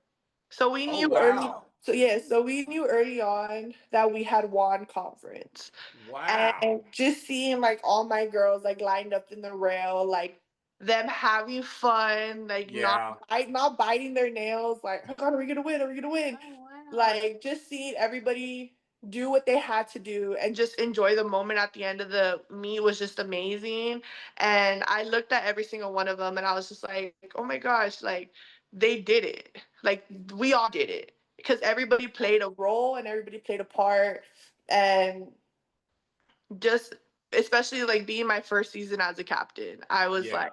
[SPEAKER 3] So we
[SPEAKER 1] Oh,
[SPEAKER 3] knew early.
[SPEAKER 1] wow.
[SPEAKER 3] So yeah, so we knew early on that we had won conference.
[SPEAKER 1] Wow.
[SPEAKER 3] And just seeing like all my girls like lined up in the rail, like them having fun, like
[SPEAKER 1] Yeah.
[SPEAKER 3] not biting their nails, like, oh God, are we gonna win? Are we gonna win?
[SPEAKER 2] Oh, wow.
[SPEAKER 3] Like just seeing everybody do what they had to do and just enjoy the moment at the end of the meet was just amazing. And I looked at every single one of them and I was just like, oh my gosh, like they did it. Like we all did it because everybody played a role and everybody played a part. And just especially like being my first season as a captain, I was
[SPEAKER 1] Yeah.
[SPEAKER 3] like,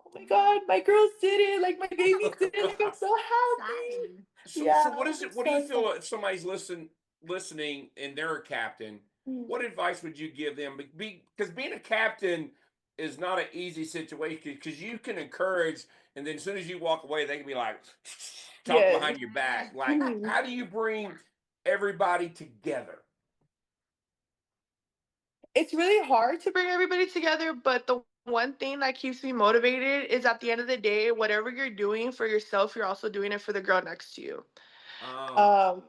[SPEAKER 3] oh my God, my girls did it. Like my babies did it. Like I'm so happy.
[SPEAKER 2] Exciting.
[SPEAKER 1] So
[SPEAKER 3] Yeah,
[SPEAKER 1] what is it? What do
[SPEAKER 3] so
[SPEAKER 1] you
[SPEAKER 3] excited.
[SPEAKER 1] feel if somebody's listening and they're a captain?
[SPEAKER 3] Mm.
[SPEAKER 1] What advice would you give them? Because being a captain is not an easy situation because you can encourage, and then as soon as you walk away, they can be like talking
[SPEAKER 3] Yes.
[SPEAKER 1] behind your back. Like,
[SPEAKER 3] Mhm.
[SPEAKER 1] how do you bring everybody together?
[SPEAKER 3] It's really hard to bring everybody together, but the one thing that keeps me motivated is at the end of the day, whatever you're doing for yourself, you're also doing it for the girl next to you.
[SPEAKER 1] Oh,
[SPEAKER 3] Um,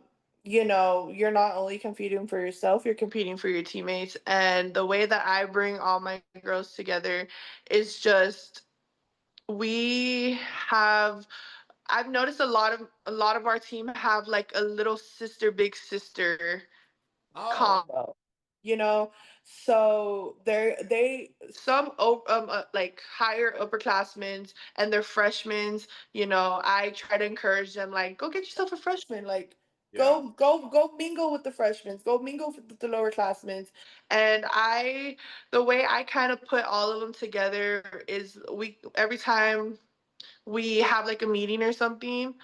[SPEAKER 3] you're not only competing for yourself, you're competing for your teammates. And the way that I bring all my girls together is just we have I've noticed a lot of our team have like a little sister, big sister
[SPEAKER 1] oh,
[SPEAKER 3] combo, you know. So they some like higher upperclassmen and they're freshmen. I try to encourage them like go get yourself a freshman, like
[SPEAKER 1] yeah.
[SPEAKER 3] go mingle with the freshmen, go mingle with the lower classmen. And the way I kind of put all of them together is we every time we have like a meeting or something,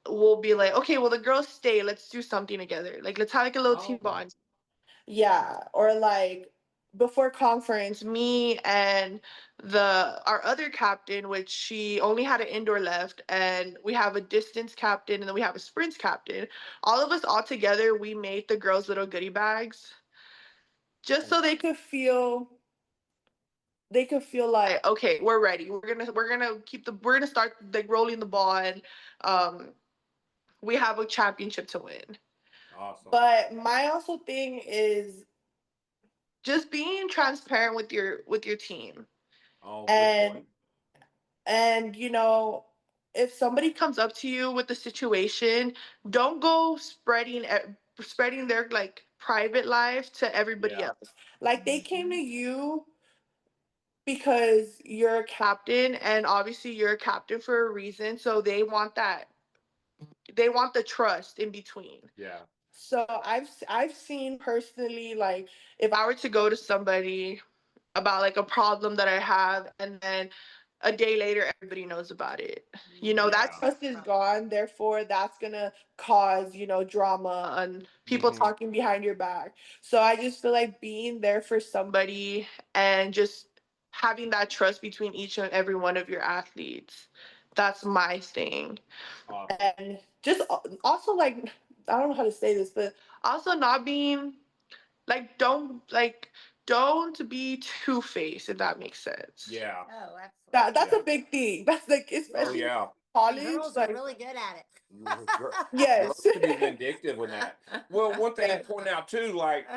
[SPEAKER 3] we'll be like, okay, well the girls stay, let's do something together. Like let's have like a little team
[SPEAKER 1] Oh,
[SPEAKER 3] bond. Yeah, or like before conference, me and our other captain, which she only had an indoor left, and we have a distance captain, and then we have a sprints captain. All of us all together, we made the girls little goodie bags just so they could feel like okay, we're ready. We're gonna start like rolling the ball, and um we have a championship to win.
[SPEAKER 1] awesome.
[SPEAKER 3] But my also thing is just being transparent with your team.
[SPEAKER 1] Oh, good
[SPEAKER 3] and
[SPEAKER 1] point.
[SPEAKER 3] and if somebody comes up to you with a situation, don't go spreading their like private life to everybody
[SPEAKER 1] Yeah,
[SPEAKER 3] else. Like they came to you because you're a captain, and obviously you're a captain for a reason, so they want the trust in between.
[SPEAKER 1] yeah.
[SPEAKER 3] So I've seen personally, like, if I were to go to somebody about like a problem that I have, and then a day later everybody knows about it. That
[SPEAKER 1] Yeah.
[SPEAKER 3] trust is gone. Therefore, that's gonna cause, drama and people
[SPEAKER 1] Hmm.
[SPEAKER 3] talking behind your back. So I just feel like being there for somebody and just having that trust between each and every one of your athletes. That's my thing.
[SPEAKER 1] Awesome.
[SPEAKER 3] And just also, like, I don't know how to say this, but also not being like, don't be two-faced, if that makes sense.
[SPEAKER 1] Yeah.
[SPEAKER 2] Oh,
[SPEAKER 3] That's
[SPEAKER 1] Yeah.
[SPEAKER 3] a big thing. That's like,
[SPEAKER 1] Oh
[SPEAKER 3] especially in
[SPEAKER 1] yeah.
[SPEAKER 3] college,
[SPEAKER 2] girls are
[SPEAKER 3] like,
[SPEAKER 2] really good at it.
[SPEAKER 1] Girls
[SPEAKER 3] yes.
[SPEAKER 1] can be vindictive with that. Well, one thing you
[SPEAKER 3] Yes.
[SPEAKER 1] point out too, like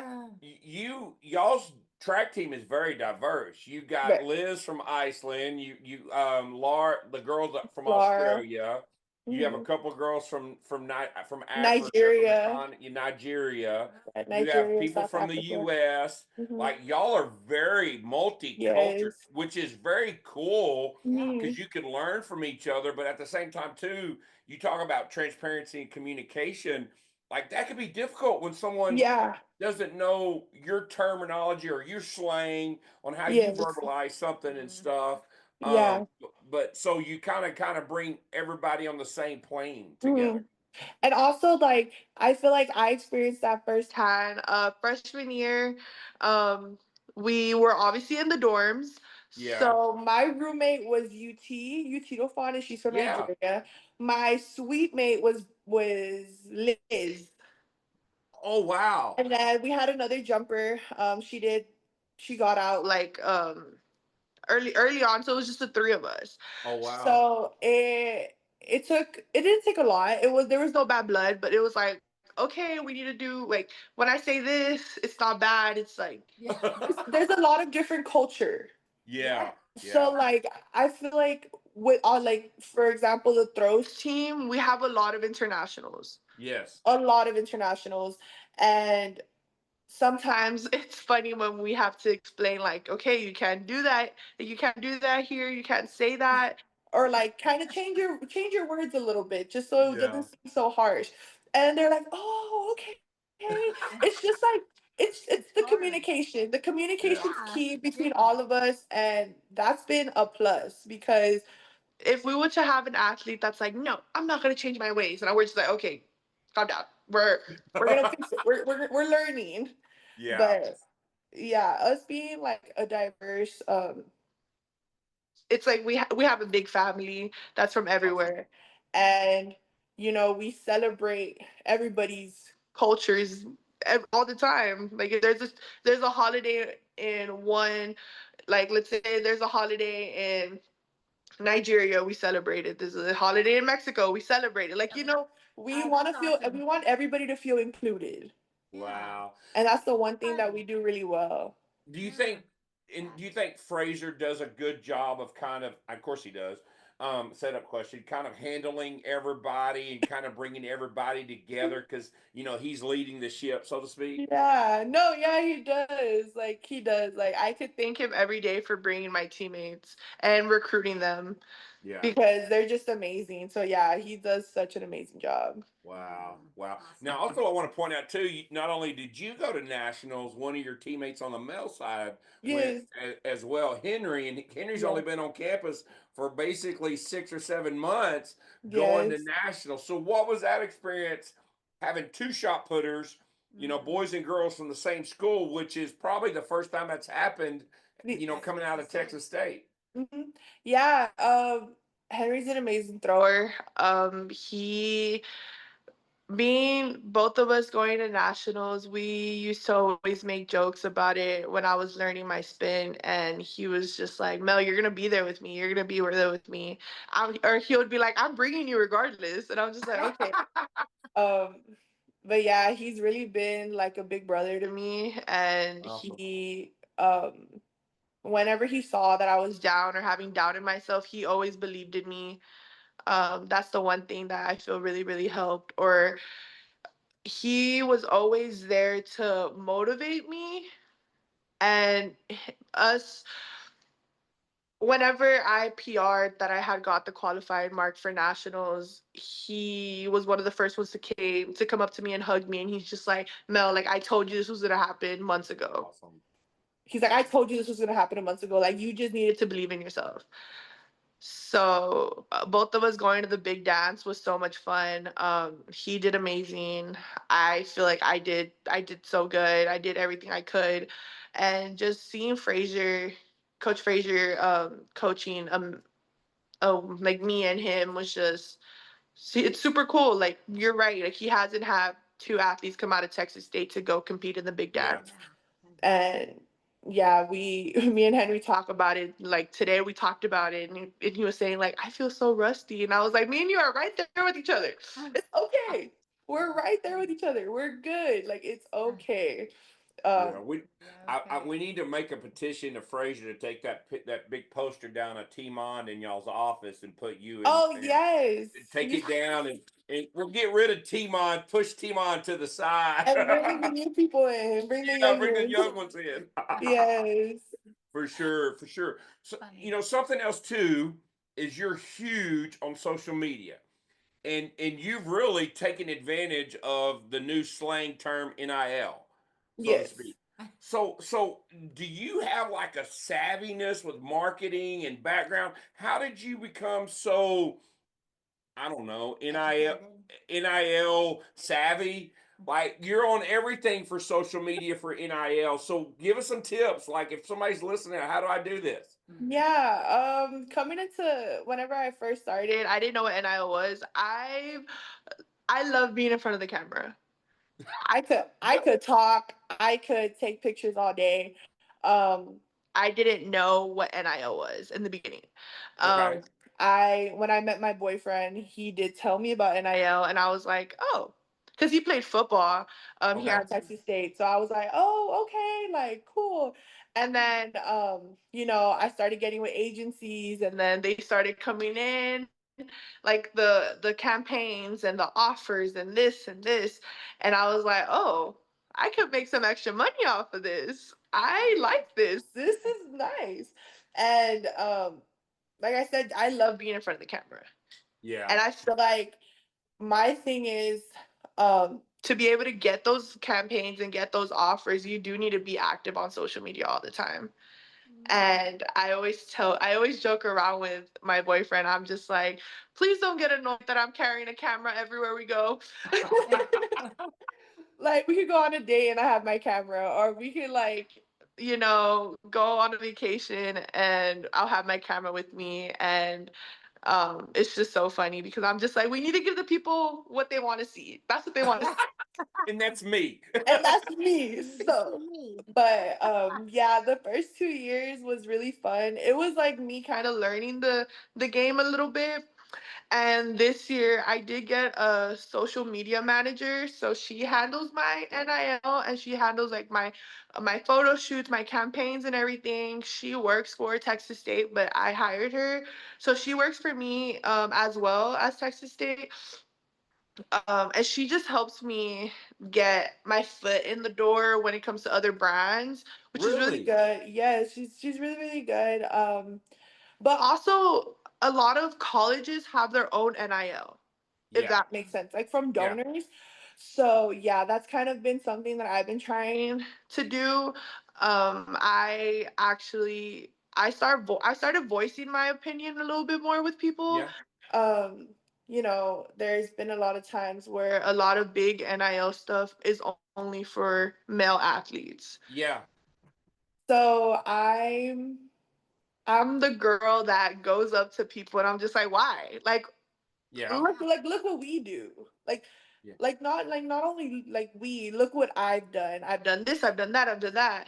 [SPEAKER 1] y'all's track team is very diverse. You got
[SPEAKER 3] Right.
[SPEAKER 1] Liz from Iceland. You Laura, the girls from
[SPEAKER 3] Laura.
[SPEAKER 1] Australia. You have a
[SPEAKER 3] Mhm.
[SPEAKER 1] couple girls from Africa, from the
[SPEAKER 3] Nigeria.
[SPEAKER 1] Nigeria.
[SPEAKER 3] Right,
[SPEAKER 1] You have
[SPEAKER 3] Nigeria,
[SPEAKER 1] people
[SPEAKER 3] South
[SPEAKER 1] from the
[SPEAKER 3] Africa.
[SPEAKER 1] U.S.
[SPEAKER 3] Hmm.
[SPEAKER 1] Like y'all are very multicultural,
[SPEAKER 3] Yes.
[SPEAKER 1] which is very cool
[SPEAKER 2] Yeah.
[SPEAKER 3] Hmm.
[SPEAKER 1] because you can learn from each other. But at the same time, too, you talk about transparency and communication. Like that could be difficult when someone
[SPEAKER 3] Yeah.
[SPEAKER 1] doesn't know your terminology or your slang on how you
[SPEAKER 3] Yes.
[SPEAKER 1] verbalize something and stuff.
[SPEAKER 3] Yeah.
[SPEAKER 1] But so you kind of bring everybody on the same plane together.
[SPEAKER 3] Mhm. And also, like, I feel like I experienced that firsthand. Freshman year, um, we were obviously in the dorms.
[SPEAKER 1] Yeah.
[SPEAKER 3] So my roommate was UT Dauphin, and she's from
[SPEAKER 1] Yeah.
[SPEAKER 3] Nigeria. My suite mate was Liz.
[SPEAKER 1] Oh wow.
[SPEAKER 3] And then we had another jumper. She got out like early on, so it was just the three of us.
[SPEAKER 1] Oh wow.
[SPEAKER 3] So it didn't take a lot. There was no bad blood, but it was like, okay, we need to do, like, when I say this, it's not bad. It's like,
[SPEAKER 2] Yeah.
[SPEAKER 3] there's a lot of different culture.
[SPEAKER 2] Yeah.
[SPEAKER 1] Yeah.
[SPEAKER 3] So,
[SPEAKER 1] Yeah.
[SPEAKER 3] like, I feel like with like, for example, the throws team, we have a lot of internationals.
[SPEAKER 1] Yes.
[SPEAKER 3] A lot of internationals. And sometimes it's funny when we have to explain, like, okay, you can't do that here, you can't say that, or like kind of change your words a little bit just so it
[SPEAKER 1] Yeah.
[SPEAKER 3] doesn't seem so harsh. And they're like, oh, okay. It's just like, it's the
[SPEAKER 2] Hard.
[SPEAKER 3] communication. The
[SPEAKER 1] Yeah.
[SPEAKER 3] communication's
[SPEAKER 2] Yeah.
[SPEAKER 3] key between
[SPEAKER 2] Yeah.
[SPEAKER 3] all of us, and that's been a plus. Because if we were to have an athlete that's like, no, I'm not gonna change my ways, and we're just like, okay, calm down, we're gonna fix it, we're learning.
[SPEAKER 1] Yeah.
[SPEAKER 3] But yeah, us being like a diverse, it's like we have a big family that's from
[SPEAKER 1] Awesome.
[SPEAKER 3] everywhere, and we celebrate everybody's cultures all the time. Like, if there's a holiday in one, like, let's say there's a holiday in Nigeria, we celebrate it. There's a holiday in Mexico, we celebrate it. Like,
[SPEAKER 2] Oh, that's
[SPEAKER 3] we
[SPEAKER 2] awesome.
[SPEAKER 3] want everybody to feel included,
[SPEAKER 2] Yeah.
[SPEAKER 1] Wow.
[SPEAKER 3] and that's the one thing that
[SPEAKER 2] Fun.
[SPEAKER 3] we do really well.
[SPEAKER 1] Do you
[SPEAKER 2] Yeah.
[SPEAKER 1] think and do you think Fraser does a good job of course he does, setup question, kind of handling everybody and kind of bringing everybody together because he's leading the ship, so to speak?
[SPEAKER 3] Yeah, no, yeah, he does. Like, he does. Like, I could thank him every day for bringing my teammates and recruiting them,
[SPEAKER 1] Yeah.
[SPEAKER 3] because they're just amazing. So yeah, he does such an amazing job.
[SPEAKER 1] Wow.
[SPEAKER 2] Mm,
[SPEAKER 1] Wow.
[SPEAKER 2] awesome.
[SPEAKER 1] Now, also, I want to point out, too, not only did you go to nationals, one of your teammates on the male side went
[SPEAKER 3] Yes,
[SPEAKER 1] as well, Henry, and Henry's only
[SPEAKER 3] yes,
[SPEAKER 1] been on campus for basically 6 or 7 months going to
[SPEAKER 3] yes.
[SPEAKER 1] nationals. So, what was that experience having two shot putters,
[SPEAKER 2] Mm.
[SPEAKER 1] boys and girls from the same school, which is probably the first time that's happened,
[SPEAKER 3] The,
[SPEAKER 2] At
[SPEAKER 1] coming out
[SPEAKER 2] Texas
[SPEAKER 1] of
[SPEAKER 2] State.
[SPEAKER 1] Texas State?
[SPEAKER 3] mhm. Yeah, Henry's an amazing thrower. He Being both of us going to nationals, we used to always make jokes about it when I was learning my spin, and he was just like, "Mel, you're gonna be there with me. You're gonna be there with me." Or he would be like, "I'm bringing you regardless," and I'm just like, "Okay." Um, but yeah, he's really been like a big brother to me, and
[SPEAKER 1] Awesome.
[SPEAKER 3] whenever he saw that I was down or having doubt in myself, he always believed in me. That's the one thing that I feel really, really helped. Or he was always there to motivate me, and us whenever I PR'd that I had got the qualified mark for nationals, he was one of the first ones to come up to me and hug me, and he's just like, Mel, like I told you this was gonna happen months ago.
[SPEAKER 1] Awesome.
[SPEAKER 3] He's like, I told you this was gonna happen months ago. Like you just needed to believe in yourself. So both of us going to the big dance was so much fun. He did amazing. I feel like I did so good. I did everything I could, and just seeing Frazier, Coach Frazier, coaching like me and him was just see, it's super cool. Like you're right. Like he hasn't had two athletes come out of Texas State to go compete in the big
[SPEAKER 1] Yeah.
[SPEAKER 3] dance. And yeah, we me and Henry talk about it. Like today we talked about it, and he was saying like I feel so rusty, and I was like, me and you are right there with each other. It's okay. We're right there with each other. We're good. Like it's okay.
[SPEAKER 1] Yeah,
[SPEAKER 3] Um,
[SPEAKER 1] we need to make a petition to Frazier to take that big poster down at Timon in y'all's office and put you in
[SPEAKER 3] oh
[SPEAKER 1] there.
[SPEAKER 3] yes.
[SPEAKER 1] Take it down and we'll get rid of Timon, push Timon to the side.
[SPEAKER 3] And bring the new people in. Bring the
[SPEAKER 1] Yeah,
[SPEAKER 3] young
[SPEAKER 1] bring the
[SPEAKER 3] ones.
[SPEAKER 1] young ones in.
[SPEAKER 3] Yes.
[SPEAKER 1] For sure, for sure. So, something else too is you're huge on social media. And you've really taken advantage of the new slang term NIL, so to
[SPEAKER 3] Yes.
[SPEAKER 1] speak. So do you have like a savviness with marketing and background? How did you become so, I don't know, NIL savvy? Like you're on everything for social media for NIL. So give us some tips. Like if somebody's listening, how do I do this?
[SPEAKER 3] Yeah. Coming into whenever I first started, I didn't know what NIL was. I love being in front of the camera. I could talk, I could take pictures all day. Um, I didn't know what NIL was in the beginning.
[SPEAKER 1] Okay.
[SPEAKER 3] Um, I when I met my boyfriend, he did tell me about NIL, and I was like, oh, because he played football here
[SPEAKER 1] Okay.
[SPEAKER 3] at Texas State, so I was like, oh, okay, like cool. And then I started getting with agencies, and then they started coming in, like the campaigns and the offers and this and this, and I was like, oh, I could make some extra money off of this. I like this. This is nice. And like I said, I love being in front of the camera.
[SPEAKER 1] Yeah.
[SPEAKER 3] And I feel like my thing is to be able to get those campaigns and get those offers, you do need to be active on social media all the time. And I always joke around with my boyfriend. I'm just like, please don't get annoyed that I'm carrying a camera everywhere we go. Like we could go on a date and I have my camera, or we could go on a vacation and I'll have my camera with me. And it's just so funny because I'm just like, we need to give the people what they want to see. That's what they want to see.
[SPEAKER 1] And that's me.
[SPEAKER 3] And that's me. So, but yeah, the first 2 years was really fun. It was like me kind of learning the game a little bit. And this year I did get a social media manager. So she handles my NIL, and she handles like my photo shoots, my campaigns and everything. She works for Texas State, but I hired her. So she works for me as well as Texas State. And she just helps me get my foot in the door when it comes to other brands, which is really
[SPEAKER 1] Really?
[SPEAKER 3] good. Yes, she's really really good. But also a lot of colleges have their own NIL, if
[SPEAKER 1] Yeah.
[SPEAKER 3] that makes sense, like from
[SPEAKER 1] Yeah.
[SPEAKER 3] donors. So yeah, that's kind of been something that I've been trying to do. I started voicing my opinion a little bit more with people.
[SPEAKER 1] Yeah.
[SPEAKER 3] Um, there's been a lot of times where a lot of big NIL stuff is only for male athletes.
[SPEAKER 1] Yeah.
[SPEAKER 3] So I'm the girl that goes up to people and I'm just like, why? Like
[SPEAKER 1] Yeah.
[SPEAKER 3] look what we do.
[SPEAKER 1] Yeah.
[SPEAKER 3] Not only like we look what I've done. I've done this, I've done that, I've done that.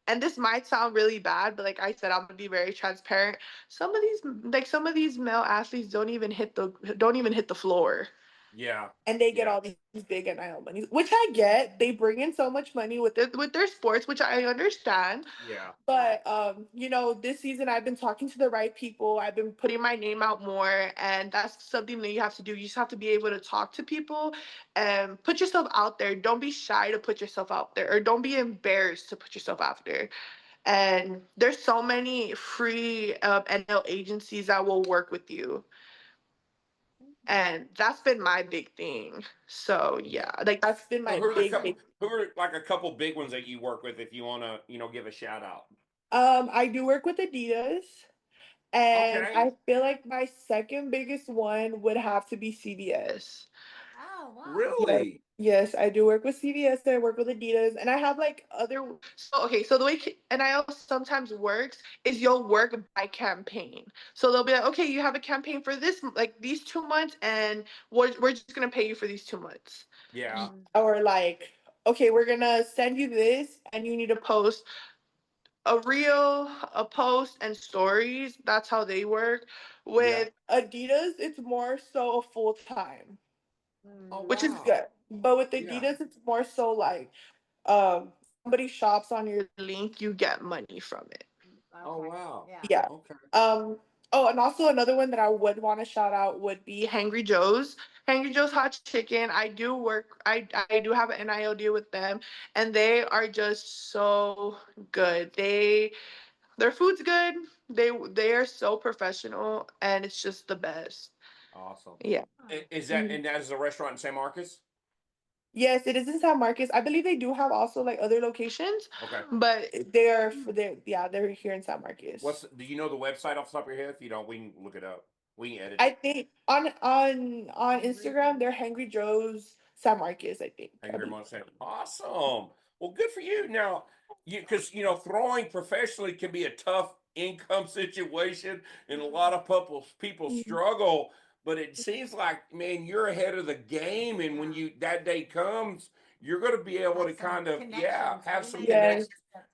[SPEAKER 3] And this might sound really bad, but like I said, I'm gonna be very transparent. Some of these male athletes don't even hit the floor,
[SPEAKER 1] Yeah.
[SPEAKER 3] and they get
[SPEAKER 1] Yeah.
[SPEAKER 3] all these big NIL money, which I get. They bring in so much money with their sports, which I understand.
[SPEAKER 1] Yeah.
[SPEAKER 3] But this season I've been talking to the right people. I've been putting my name out more, and that's something that you have to do. You just have to be able to talk to people and put yourself out there. Don't be shy to put yourself out there, or don't be embarrassed to put yourself out there. And there's so many free NL agencies that will work with you. And that's been my big thing. So yeah, like that's been
[SPEAKER 1] So
[SPEAKER 3] my big.
[SPEAKER 1] who are like a couple big ones that you work with if you want to, give a shout out?
[SPEAKER 3] I do work with Adidas, and
[SPEAKER 1] Okay.
[SPEAKER 3] I feel like my second biggest one would have to be CVS.
[SPEAKER 2] Oh, wow.
[SPEAKER 3] Yes,
[SPEAKER 1] Really?
[SPEAKER 3] yes, I do work with CVS. I work with Adidas, and I have like other. So okay, so the way NIL sometimes works is you'll work by campaign. So they'll be like, okay, you have a campaign for this, like these 2 months, and we're just gonna pay you for these 2 months.
[SPEAKER 1] Yeah.
[SPEAKER 3] Or like, okay, we're gonna send you this, and you need to post a reel, a post, and stories. That's how they work.
[SPEAKER 1] Yeah.
[SPEAKER 3] With Adidas, it's more so a full time,
[SPEAKER 1] Oh
[SPEAKER 3] which is
[SPEAKER 1] wow.
[SPEAKER 3] good. But with
[SPEAKER 1] Yeah.
[SPEAKER 3] Adidas, it's more so like somebody shops on your link, you get money from it.
[SPEAKER 1] Oh wow.
[SPEAKER 3] Yeah.
[SPEAKER 1] Okay.
[SPEAKER 3] Oh, and also another one that I would want to shout out would be Hangry Joe's. Hangry Joe's Hot Chicken. I do have an NIL deal with them, and they are just so good. Their food's good. They are so professional, and it's just the best.
[SPEAKER 1] Awesome.
[SPEAKER 3] Yeah.
[SPEAKER 1] Is that
[SPEAKER 3] Mhm.
[SPEAKER 1] and that is a restaurant in San Marcos?
[SPEAKER 3] Yes, it is in San Marcos. I believe they do have also like other locations,
[SPEAKER 1] Okay.
[SPEAKER 3] but they're here in San Marcos.
[SPEAKER 1] Do you know the website off the top of your head? If you don't, we can look it up. We can edit
[SPEAKER 3] I
[SPEAKER 1] it.
[SPEAKER 3] think on Instagram they're Hangry Joe's San Marcos. I think.
[SPEAKER 1] Thank
[SPEAKER 3] I
[SPEAKER 1] you very
[SPEAKER 3] believe.
[SPEAKER 1] much, Sam. Awesome. Well, good for you. Now, because throwing professionally can be a tough income situation, and a lot of people
[SPEAKER 3] Mhm.
[SPEAKER 1] struggle. But it seems like, man, you're ahead of the game, and when that day comes, you're going to be able to kind of, have some
[SPEAKER 3] Yes.
[SPEAKER 1] connections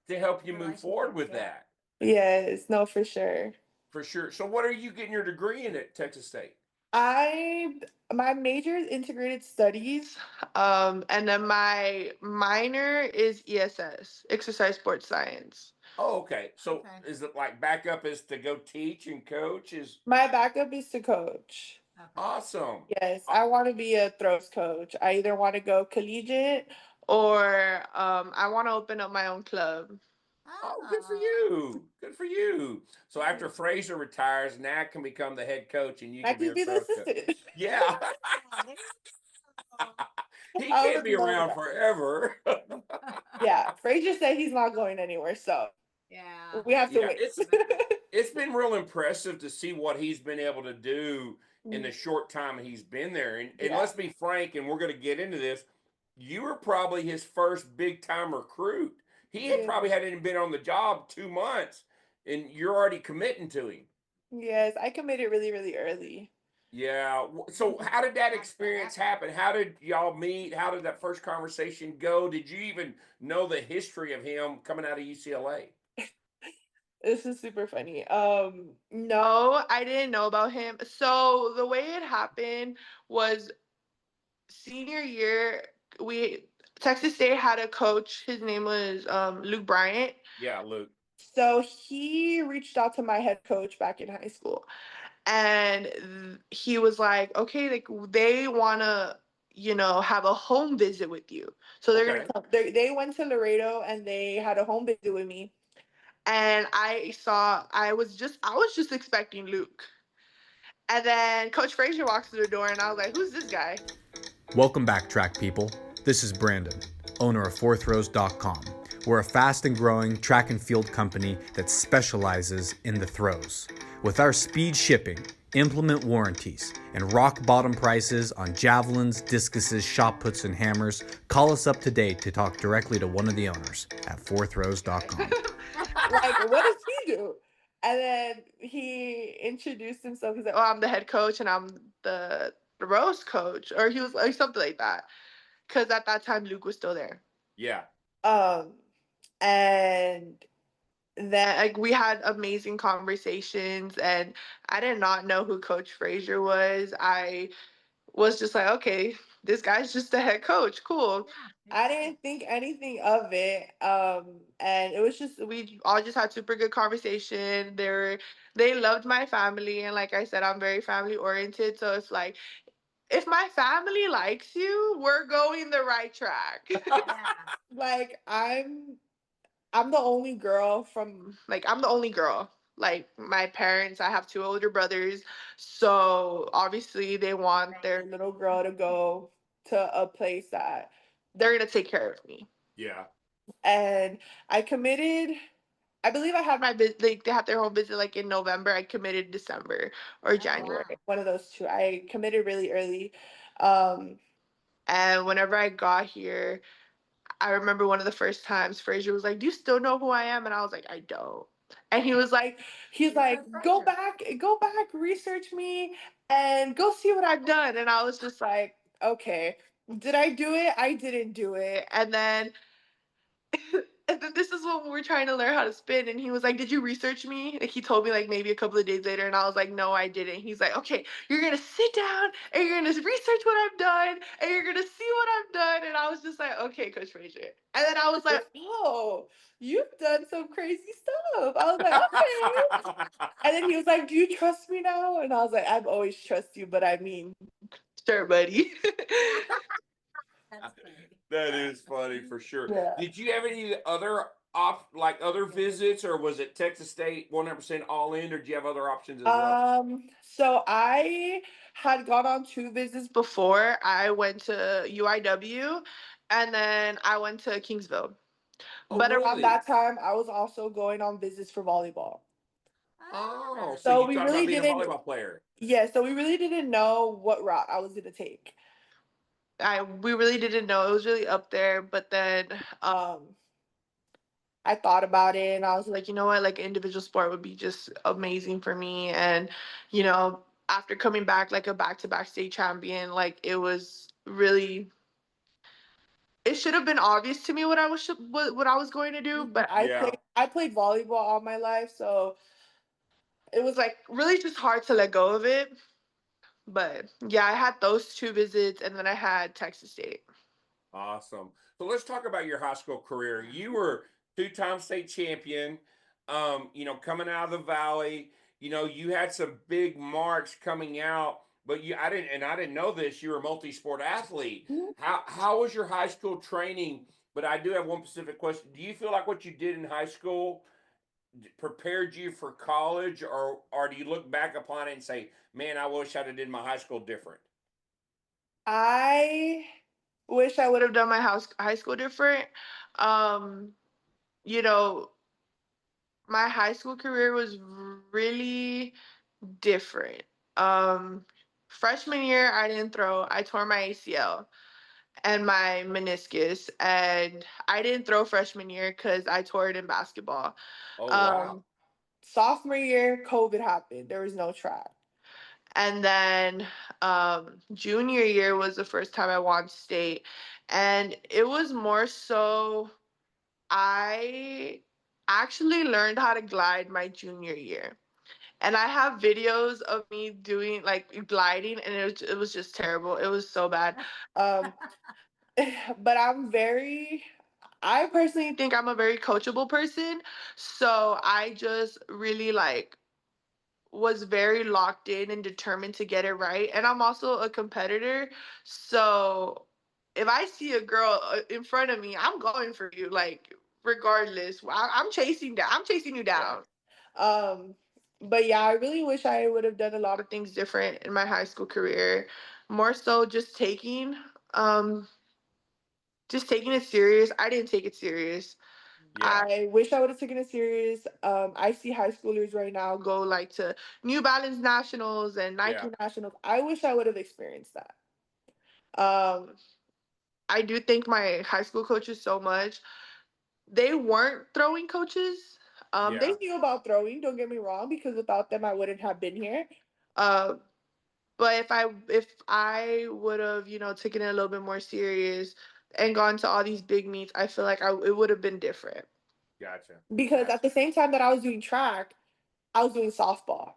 [SPEAKER 1] to help you move forward with that
[SPEAKER 3] Yes. No, for sure.
[SPEAKER 1] for sure. So, what are you getting your degree in at Texas State?
[SPEAKER 3] I my major is integrated studies, and then my minor is ESS, exercise sports science.
[SPEAKER 1] Oh, okay. So, is it like backup is to go teach and coach? Is
[SPEAKER 3] My backup is to coach.
[SPEAKER 1] awesome.
[SPEAKER 3] Yes, I want to be a throws coach. I either want to go collegiate or I want to open up my own club.
[SPEAKER 1] Oh, good for you. Good for you. So after Fraser retires, Nat can become the head coach and you
[SPEAKER 3] I
[SPEAKER 1] can be
[SPEAKER 3] can
[SPEAKER 1] a
[SPEAKER 3] be the
[SPEAKER 1] throw coach.
[SPEAKER 3] assistant.
[SPEAKER 1] Yeah. He
[SPEAKER 3] I
[SPEAKER 1] can't
[SPEAKER 3] would
[SPEAKER 1] be
[SPEAKER 3] love
[SPEAKER 1] around
[SPEAKER 3] that.
[SPEAKER 1] forever.
[SPEAKER 3] Yeah, Frazier said he's not going anywhere, so we have to
[SPEAKER 1] Yeah,
[SPEAKER 3] wait.
[SPEAKER 1] it's been real impressive to see what he's been able to do in the short time he's been there. And
[SPEAKER 3] Yeah.
[SPEAKER 1] let's be frank, and we're going to get into this. You were probably his first big time recruit. He had
[SPEAKER 3] Yeah.
[SPEAKER 1] probably hadn't even been on the job 2 months, and you're already committing to him.
[SPEAKER 3] Yes, I committed really, really early.
[SPEAKER 1] Yeah. So, how did that experience happen? How did y'all meet? How did that first conversation go? Did you even know the history of him coming out of UCLA?
[SPEAKER 3] This is super funny. No, I didn't know about him. So the way it happened was senior year, we Texas State had a coach. His name was Luke Bryant.
[SPEAKER 1] Yeah, Luke.
[SPEAKER 3] So he reached out to my head coach back in high school, and he was like, "Okay, like they wanna, have a home visit with you. So they're gonna
[SPEAKER 1] Okay.
[SPEAKER 3] come." They went to Laredo and they had a home visit with me, and I was just expecting Luke, and then Coach Frazier walks through the door, and I was like, "Who's this guy?"
[SPEAKER 4] Welcome back, track people. This is Brandon, owner of fourthrows.com. We're a fast and growing track and field company that specializes in the throws. With our speed shipping, implement warranties, and rock bottom prices on javelins, discuses, shot puts, and hammers, call us up today to talk directly to one of the owners at fourthrows.com.
[SPEAKER 3] Like, what does he do? And then he introduced himself. He's like, "Oh, I'm the head coach, and I'm the roast coach," or he was like something like that. Because at that time, Luke was still there.
[SPEAKER 1] Yeah.
[SPEAKER 3] Um, and then like we had amazing conversations, and I did not know who Coach Frazier was. I was just like, okay, this guy's just the head coach. Cool. I didn't think anything of it. And it was just we all just had super good conversation. They loved my family, and like I said, I'm very family oriented. So it's like if my family likes you, we're going the right track. Like I'm the only girl from like I'm the only girl. Like my parents, I have two older brothers, so obviously they want their little girl to go to a place that they're gonna take care of me.
[SPEAKER 1] Yeah.
[SPEAKER 3] And I committed. I believe I had my like they had their home visit like in November. I committed December or January, one of those two. I committed really early, um, and whenever I got here, I remember one of the first times Frazier was like, "Do you still know who I am?" And I was like, "I don't." And he's like, go back, research me, and go see what I've done." And I was just like, "Okay, did I do it? I didn't do it." And then and then this is when we were trying to learn how to spin, and he was like, "Did you research me?" Like he told me like maybe a couple of days later, and I was like, "No, I didn't." He's like, "Okay, you're gonna sit down and you're gonna research what I've done, and you're gonna see what I've done." And I was just like, "Okay, Coach Frazier." And then I was like, "Oh, you've done some crazy stuff." I was like, "Okay." And then he was like, "Do you trust me now?" And I was like, "I've always trust you, but I mean, sure, buddy."
[SPEAKER 1] That is funny for sure.
[SPEAKER 3] Yeah.
[SPEAKER 1] Did you have any other other visits, or was it Texas State 100% all in, or did you have other options as well?
[SPEAKER 3] So I had gone on two visits before. I went to UIW and then I went to Kingsville.
[SPEAKER 1] Oh,
[SPEAKER 3] But around
[SPEAKER 1] really?
[SPEAKER 3] that time, I was also going on visits for volleyball.
[SPEAKER 1] Oh, so
[SPEAKER 3] So
[SPEAKER 1] you
[SPEAKER 3] we
[SPEAKER 1] thought about
[SPEAKER 3] really
[SPEAKER 1] being a
[SPEAKER 3] didn't,
[SPEAKER 1] volleyball player?
[SPEAKER 3] yeah, so we really didn't know what route I was going to take. We really didn't know. It was really up there, but then um I thought about it and I was like, you know what, like individual sport would be just amazing for me. And, you know, after coming back like a back-to-back state champion, like it was really it should have been obvious to me what what I was going to do, but
[SPEAKER 1] Yeah.
[SPEAKER 3] I played volleyball all my life, so it was like really just hard to let go of it. But yeah, I had those two visits and then I had Texas State.
[SPEAKER 1] Awesome. So let's talk about your high school career. You were two-time state champion. Coming out of the valley. You had some big marks coming out, but I didn't know this. You were a multi-sport athlete. How was your high school training? But I do have one specific question. Do you feel like what you did in high school prepared you for college, or do you look back upon it and say, "Man, I wish I'd have did my high school different"?
[SPEAKER 3] I wish I would have done my high school different. Um, you know, my high school career was really different. Um, Freshman year, I didn't throw. I tore my ACL and my meniscus, and I didn't throw freshman year because I tore it in basketball.
[SPEAKER 1] Oh, wow.
[SPEAKER 3] Um, Sophomore year, COVID happened. There was no track. And then junior year was the first time I won state. And it was more so I actually learned how to glide my junior year. And I have videos of me doing like gliding and it was just terrible. It was so bad. Um but I personally think I'm a very coachable person. So I just really like was very locked in and determined to get it right. And I'm also a competitor. So if I see a girl in front of me, I'm going for you. Like regardless, I'm chasing you
[SPEAKER 1] Yeah.
[SPEAKER 3] down. Um, but yeah, I really wish I would have done a lot of things different in my high school career. More so um, just taking it serious. I didn't take it serious.
[SPEAKER 1] Yeah.
[SPEAKER 3] I wish I would have taken it serious. I see high schoolers right now go like to New Balance Nationals and
[SPEAKER 1] Yeah.
[SPEAKER 3] Nike Nationals. I wish I would have experienced that. Um, I do thank my high school coaches so much. They weren't throwing coaches. They
[SPEAKER 1] Yeah.
[SPEAKER 3] knew about throwing. Don't get me wrong, because without them, I wouldn't have been here. Uh, but if I would have taken it a little bit more serious and gone to all these big meets, I feel like it would have been different.
[SPEAKER 1] Gotcha.
[SPEAKER 3] Because at
[SPEAKER 1] Gotcha.
[SPEAKER 3] the same time that I was doing track, I was doing softball.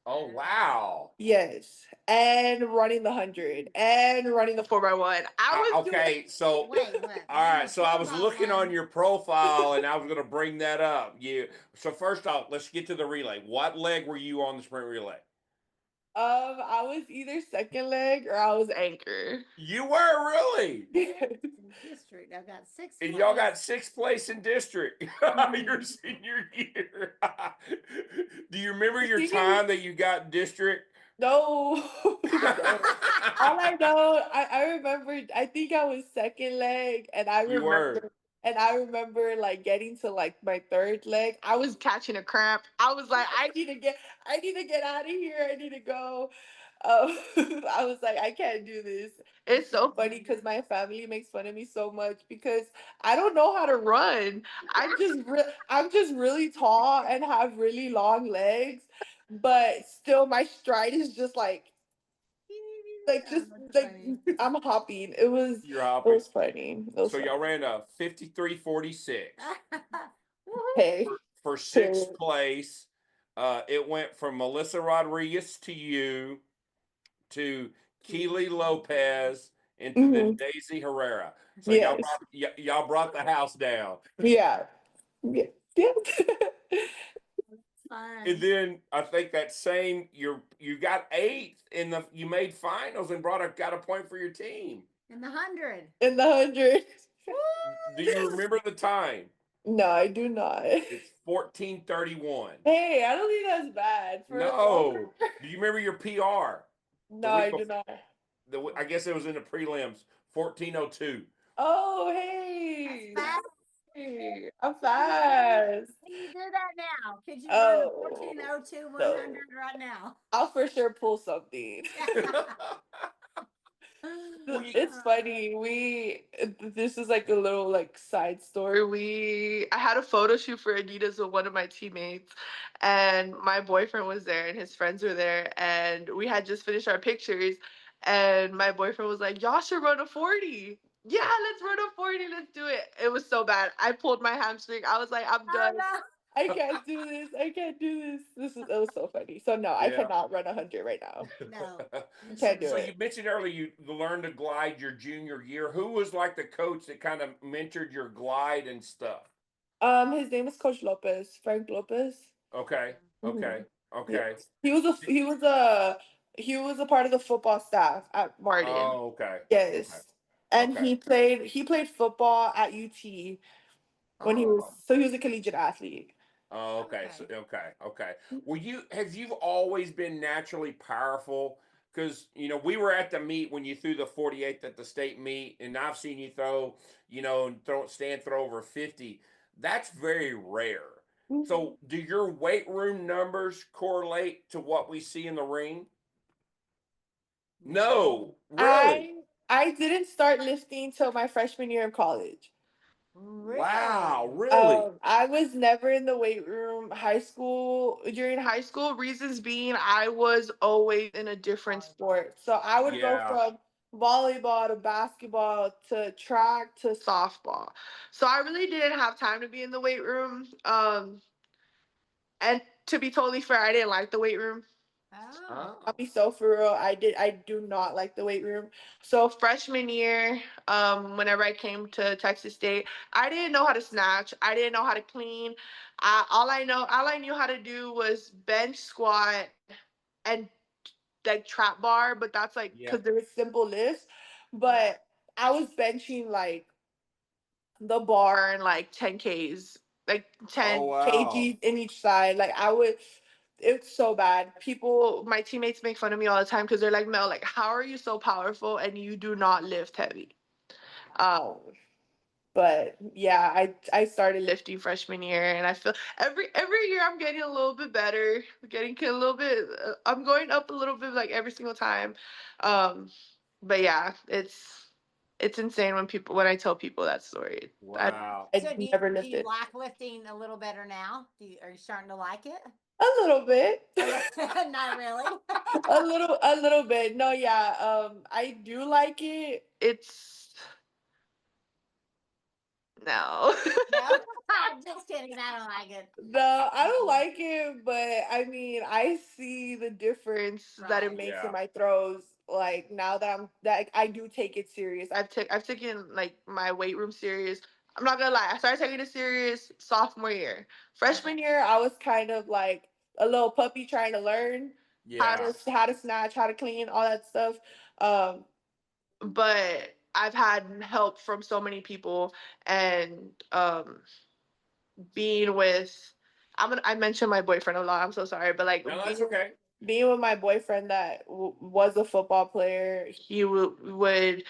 [SPEAKER 1] Oh, wow.
[SPEAKER 3] Yes. And running the 100 and running the 4x1. I was doing
[SPEAKER 1] Okay, so all right, so I was looking on your profile and I was going to bring that up. So first off, let's get to the relay. What leg were you on the sprint relay?
[SPEAKER 3] I was either second leg or I was anchor.
[SPEAKER 1] You were really.
[SPEAKER 5] In district, I've got sixth
[SPEAKER 1] And
[SPEAKER 5] place.
[SPEAKER 1] y'all got sixth place in district your senior year. Do you remember your time that you got district?
[SPEAKER 3] No. No. All I know, I remember, I think I was second leg,
[SPEAKER 1] You were.
[SPEAKER 3] and I remember like getting to like my third leg. I was catching a cramp. I was like, I need to get out of here. I need to go. I was like, I can't do this. It's so funny because my family makes fun of me so much because I don't know how to run. I'm just really tall and have really long legs, but still my stride is just just
[SPEAKER 5] That's
[SPEAKER 3] like
[SPEAKER 5] funny.
[SPEAKER 3] I'm hopping.
[SPEAKER 1] You're
[SPEAKER 3] It
[SPEAKER 1] hopping.
[SPEAKER 3] was funny. It was
[SPEAKER 1] So y'all
[SPEAKER 3] funny.
[SPEAKER 1] ran a 53:46
[SPEAKER 5] Woohoo.
[SPEAKER 3] Hey,
[SPEAKER 1] for sixth
[SPEAKER 3] period.
[SPEAKER 1] place. It went from Melissa Rodriguez to you to Keely Lopez and to then
[SPEAKER 3] Mhm.
[SPEAKER 1] Daisy Herrera. So
[SPEAKER 3] Yes.
[SPEAKER 1] y'all brought the house down.
[SPEAKER 3] Yeah. Yeah. Yeah.
[SPEAKER 5] Fun.
[SPEAKER 1] And then I think that same you got eighth in the you made finals and got a point for your team.
[SPEAKER 5] In the 100.
[SPEAKER 3] In the 100.
[SPEAKER 1] Do you remember the time?
[SPEAKER 3] No, I do not.
[SPEAKER 1] It's 14:31.
[SPEAKER 3] Hey, I don't think that's bad for a
[SPEAKER 1] No.
[SPEAKER 3] summer.
[SPEAKER 1] Do you remember your PR? The
[SPEAKER 3] No,
[SPEAKER 1] week
[SPEAKER 3] I do
[SPEAKER 1] before,
[SPEAKER 3] not.
[SPEAKER 1] I guess it was in the prelims. 14:02.
[SPEAKER 3] Oh, hey.
[SPEAKER 5] That's fast.
[SPEAKER 3] Hey, I'm fast.
[SPEAKER 5] Can you do that now? Could you run a
[SPEAKER 3] Oh,
[SPEAKER 5] 14:02
[SPEAKER 3] no.
[SPEAKER 5] 100 right now?
[SPEAKER 3] I'll for sure pull something. It's funny. This is like a little like side story. I had a photo shoot for Adidas with one of my teammates, and my boyfriend was there, and his friends were there, and we had just finished our pictures, and my boyfriend was like, "Y'all should run a 40." Yeah, let's run a 40. Let's do it. It was so bad. I pulled my hamstring. I was like, I'm
[SPEAKER 5] Oh,
[SPEAKER 3] done.
[SPEAKER 5] no.
[SPEAKER 3] I can't do this. I can't do this. It was so funny. So no, I
[SPEAKER 1] Yeah.
[SPEAKER 3] cannot run 100 right now.
[SPEAKER 5] No.
[SPEAKER 3] Can't do
[SPEAKER 1] So
[SPEAKER 3] it.
[SPEAKER 1] you mentioned earlier you learned to glide your junior year. Who was like the coach that kind of mentored your glide and stuff?
[SPEAKER 3] His name is Coach Lopez, Frank Lopez.
[SPEAKER 1] Okay, okay,
[SPEAKER 3] Mhm.
[SPEAKER 1] okay.
[SPEAKER 3] Yes. He was a part of the football staff at Martin.
[SPEAKER 1] Oh, okay, okay,
[SPEAKER 3] Yes. And
[SPEAKER 1] okay.
[SPEAKER 3] he played football at UT when
[SPEAKER 1] Oh,
[SPEAKER 3] he was a collegiate athlete.
[SPEAKER 1] oh, okay.
[SPEAKER 5] Okay.
[SPEAKER 1] So okay. Have you always been naturally powerful? Because we were at the meet when you threw the 48th at the state meet, and I've seen you throw, and throw over 50. That's very rare.
[SPEAKER 3] Mhm.
[SPEAKER 1] So, do your weight room numbers correlate to what we see in the ring? No, really.
[SPEAKER 3] I I didn't start lifting till my freshman year of college.
[SPEAKER 1] Wow,
[SPEAKER 5] Really?
[SPEAKER 1] really?
[SPEAKER 3] I was never in the weight room during high school. Reasons being, I was always in a different sport. So I would go
[SPEAKER 1] Yeah.
[SPEAKER 3] from volleyball to basketball to track to softball. So I really didn't have time to be in the weight room. And to be totally fair, I didn't like the weight room.
[SPEAKER 5] Oh.
[SPEAKER 3] I'll
[SPEAKER 1] Oh.
[SPEAKER 3] be so for real. I do not like the weight room. So freshman year, whenever I came to Texas State, I didn't know how to snatch. I didn't know how to clean. All I knew how to do was bench, squat, and like trap bar. But that's like
[SPEAKER 1] Yeah.
[SPEAKER 3] because there was simple lifts.
[SPEAKER 5] Yeah.
[SPEAKER 3] But I was benching like the bar and like 10 Ks, like
[SPEAKER 1] Oh
[SPEAKER 3] 10
[SPEAKER 1] wow.
[SPEAKER 3] kgs in each side. Like it's so bad. My teammates make fun of me all the time because they're like, Mel, like, how are you so powerful and you do not lift heavy? Um, but yeah, I started lifting freshman year, and I feel every year I'm getting a little bit better, getting a little bit. I'm going up a little bit like every single time. Um, but yeah, it's insane when I tell people that story.
[SPEAKER 1] Wow.
[SPEAKER 3] I
[SPEAKER 5] So
[SPEAKER 3] never
[SPEAKER 5] do you
[SPEAKER 3] lifted
[SPEAKER 5] like lifting a little better now? Are you starting to like it?
[SPEAKER 3] a little bit.
[SPEAKER 5] Not really.
[SPEAKER 3] A little bit. No, yeah. I do like it. It's no.
[SPEAKER 5] No, I'm just kidding. I don't like it.
[SPEAKER 3] No, I don't like it, but I mean, I see the difference that it
[SPEAKER 5] Right.
[SPEAKER 3] makes in
[SPEAKER 1] Yeah.
[SPEAKER 3] my throws. Like now that I do take it serious. I've taken like my weight room serious. I'm not gonna lie. I started taking it serious sophomore year. Freshman year, I was kind of like a little puppy trying to learn.
[SPEAKER 1] Yeah.
[SPEAKER 3] how to snatch, how to clean, all that stuff. Um, but I've had help from so many people, and being with I mentioned my boyfriend a lot. I'm so sorry, but like
[SPEAKER 1] No, that's okay.
[SPEAKER 3] being with my boyfriend that was a football player, would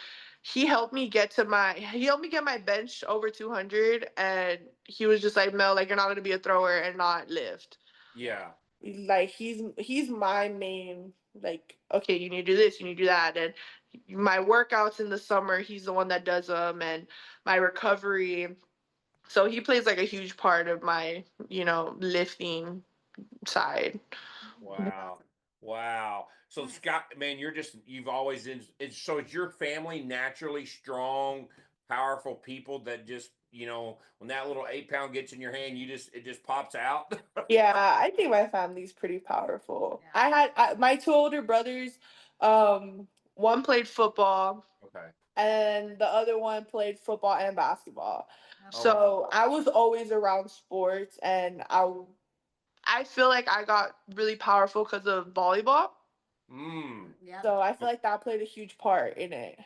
[SPEAKER 3] he helped me get my bench over 200, and he was just like, Mel, like you're not gonna be a thrower and not lift.
[SPEAKER 1] Yeah.
[SPEAKER 3] Like he's my main, like, okay, you need to do this, you need to do that, and my workouts in the summer, he's the one that does them, and my recovery. So he plays like a huge part of my, lifting side.
[SPEAKER 1] Wow. Wow. So Scott, man, you've always so is your family naturally strong, powerful people that just, when that little 8 pound gets in your hand, it just pops out?
[SPEAKER 3] Yeah, I think my family's pretty powerful.
[SPEAKER 5] Yeah.
[SPEAKER 3] My two older brothers, one played football
[SPEAKER 1] Okay.
[SPEAKER 3] and the other one played football and basketball.
[SPEAKER 1] Oh,
[SPEAKER 3] So I was always around sports, and I feel like I got really powerful because of volleyball.
[SPEAKER 5] Yeah.
[SPEAKER 3] So I feel like that played a huge part in it.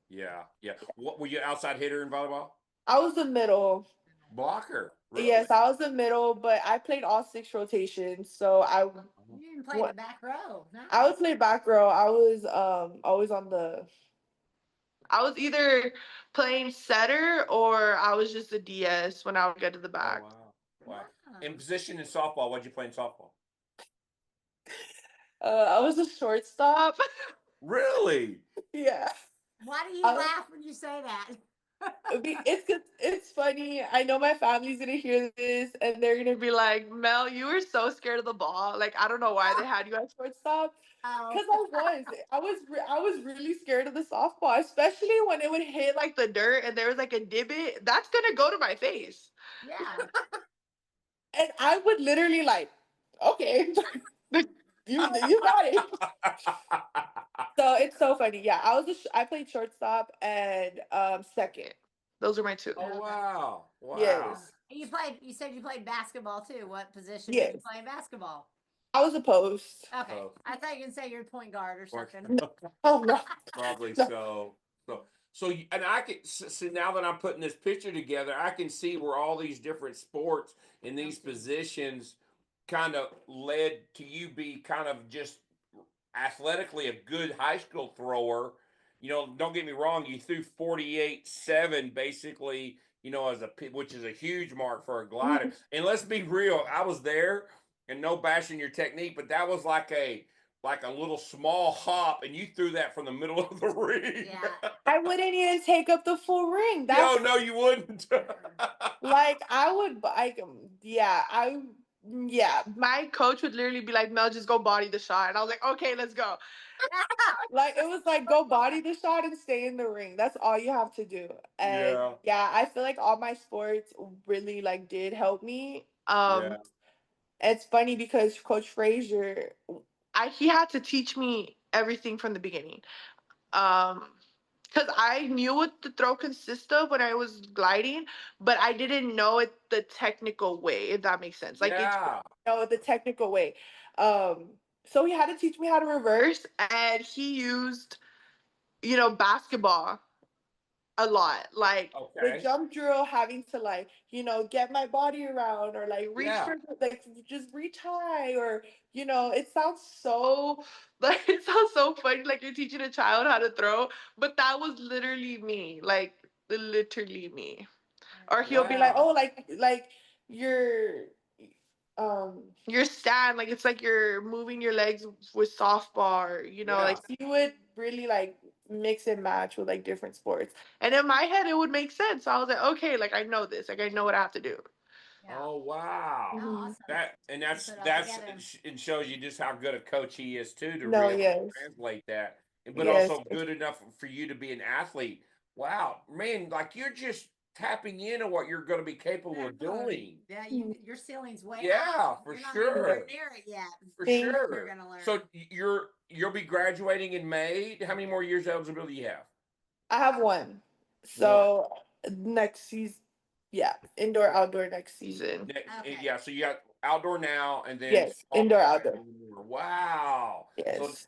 [SPEAKER 1] Yeah. Yeah. What were you, outside hitter in volleyball?
[SPEAKER 3] I was the middle.
[SPEAKER 1] Blocker. Really?
[SPEAKER 3] Yes, I was the middle, but I played all 6 rotations. So
[SPEAKER 5] You didn't play the back row.
[SPEAKER 3] I
[SPEAKER 5] Nice.
[SPEAKER 3] would play back row. I was always on the. I was either playing setter or I was just a DS when I would get to the
[SPEAKER 1] Oh,
[SPEAKER 3] back.
[SPEAKER 1] wow. Wow. In position in softball, what'd you play in softball?
[SPEAKER 3] I was a shortstop.
[SPEAKER 1] Really?
[SPEAKER 3] Yeah.
[SPEAKER 5] Why do you
[SPEAKER 3] I-
[SPEAKER 5] laugh when you say that?
[SPEAKER 3] It's funny. I know my family's gonna hear this and they're gonna be like, Mel, you were so scared of the ball. Like I don't know why they had you at shortstop.
[SPEAKER 5] Oh.
[SPEAKER 3] Because I was really scared of the softball, especially when it would hit like the dirt and there was like a divot. That's gonna go to my face,
[SPEAKER 5] Yeah.
[SPEAKER 3] and I would literally like, okay, you got it. So it's so funny. Yeah, I played shortstop and second. Those are my two.
[SPEAKER 1] Oh, wow. Wow.
[SPEAKER 3] Yes.
[SPEAKER 5] You said you played basketball too. What position did you
[SPEAKER 3] Yes.
[SPEAKER 5] play in basketball?
[SPEAKER 3] I was a post.
[SPEAKER 5] Okay.
[SPEAKER 1] Oh.
[SPEAKER 5] I thought you were gonna say you're a point guard or something.
[SPEAKER 3] Oh no.
[SPEAKER 1] Probably
[SPEAKER 3] No.
[SPEAKER 1] And I can see, now that I'm putting this picture together, I can see where all these different sports in these positions kind of led to you be kind of just athletically a good high school thrower. Don't get me wrong, you threw 48-7 basically, which is a huge mark for a glider. And let's be real, I was there, and no bashing your technique, but that was like a little small hop, and you threw that from the middle of the ring.
[SPEAKER 5] Yeah.
[SPEAKER 3] I wouldn't even take up the full ring. That's
[SPEAKER 1] No, you wouldn't.
[SPEAKER 3] like I would like yeah. My coach would literally be like, Mel, just go body the shot. And I was like, okay, let's go. Like it was like go body the shot and stay in the ring. That's all you have to do. And
[SPEAKER 1] Yeah.
[SPEAKER 3] yeah, I feel like all my sports really like did help me.
[SPEAKER 1] Yeah.
[SPEAKER 3] It's funny because Coach Frazier, he had to teach me everything from the beginning. Because I knew what the throw consists of when I was gliding, but I didn't know it the technical way, if that makes sense. Like
[SPEAKER 1] Yeah.
[SPEAKER 3] the technical way. Um, so he had to teach me how to reverse, and he used, basketball a lot. Like the
[SPEAKER 1] Okay.
[SPEAKER 3] jump drill, having to like, get my body around or like reach
[SPEAKER 1] Yeah.
[SPEAKER 3] for like just reach high or it sounds so like it sounds so funny, like you're teaching a child how to throw, but that was literally me, like literally me. Or he'll be like,
[SPEAKER 1] Wow.
[SPEAKER 3] oh, like your your stand, like it's like you're moving your legs with softball, or, like
[SPEAKER 1] Yeah.
[SPEAKER 3] he would really like mix and match with like different sports. And in my head it would make sense. So I was like, okay, like I know this, like I know what I have to do.
[SPEAKER 5] Yeah.
[SPEAKER 1] Oh, wow.
[SPEAKER 5] Oh,
[SPEAKER 3] Mhm.
[SPEAKER 5] awesome.
[SPEAKER 1] That's
[SPEAKER 5] Put it all
[SPEAKER 1] that's
[SPEAKER 5] together.
[SPEAKER 1] it shows you just how good a coach he is too, to
[SPEAKER 3] No,
[SPEAKER 1] really
[SPEAKER 3] yes.
[SPEAKER 1] translate that, but
[SPEAKER 3] Yes.
[SPEAKER 1] also good enough for you to be an athlete. Wow, man, like you're just tapping into what you're going to be capable of doing.
[SPEAKER 5] Yeah, your ceiling's way
[SPEAKER 1] Yeah,
[SPEAKER 5] high.
[SPEAKER 1] for
[SPEAKER 5] You're not
[SPEAKER 1] sure.
[SPEAKER 5] anywhere near it yet.
[SPEAKER 1] For
[SPEAKER 3] Thank
[SPEAKER 1] sure.
[SPEAKER 5] You're gonna learn.
[SPEAKER 1] So you'll be graduating in May. How many more years eligibility do you have?
[SPEAKER 3] I have one. So next season, yeah, indoor outdoor next season.
[SPEAKER 1] Next,
[SPEAKER 5] Okay.
[SPEAKER 1] yeah, so you got outdoor now, and then
[SPEAKER 3] Yes, indoor outdoor.
[SPEAKER 1] Wow. So
[SPEAKER 3] Yes.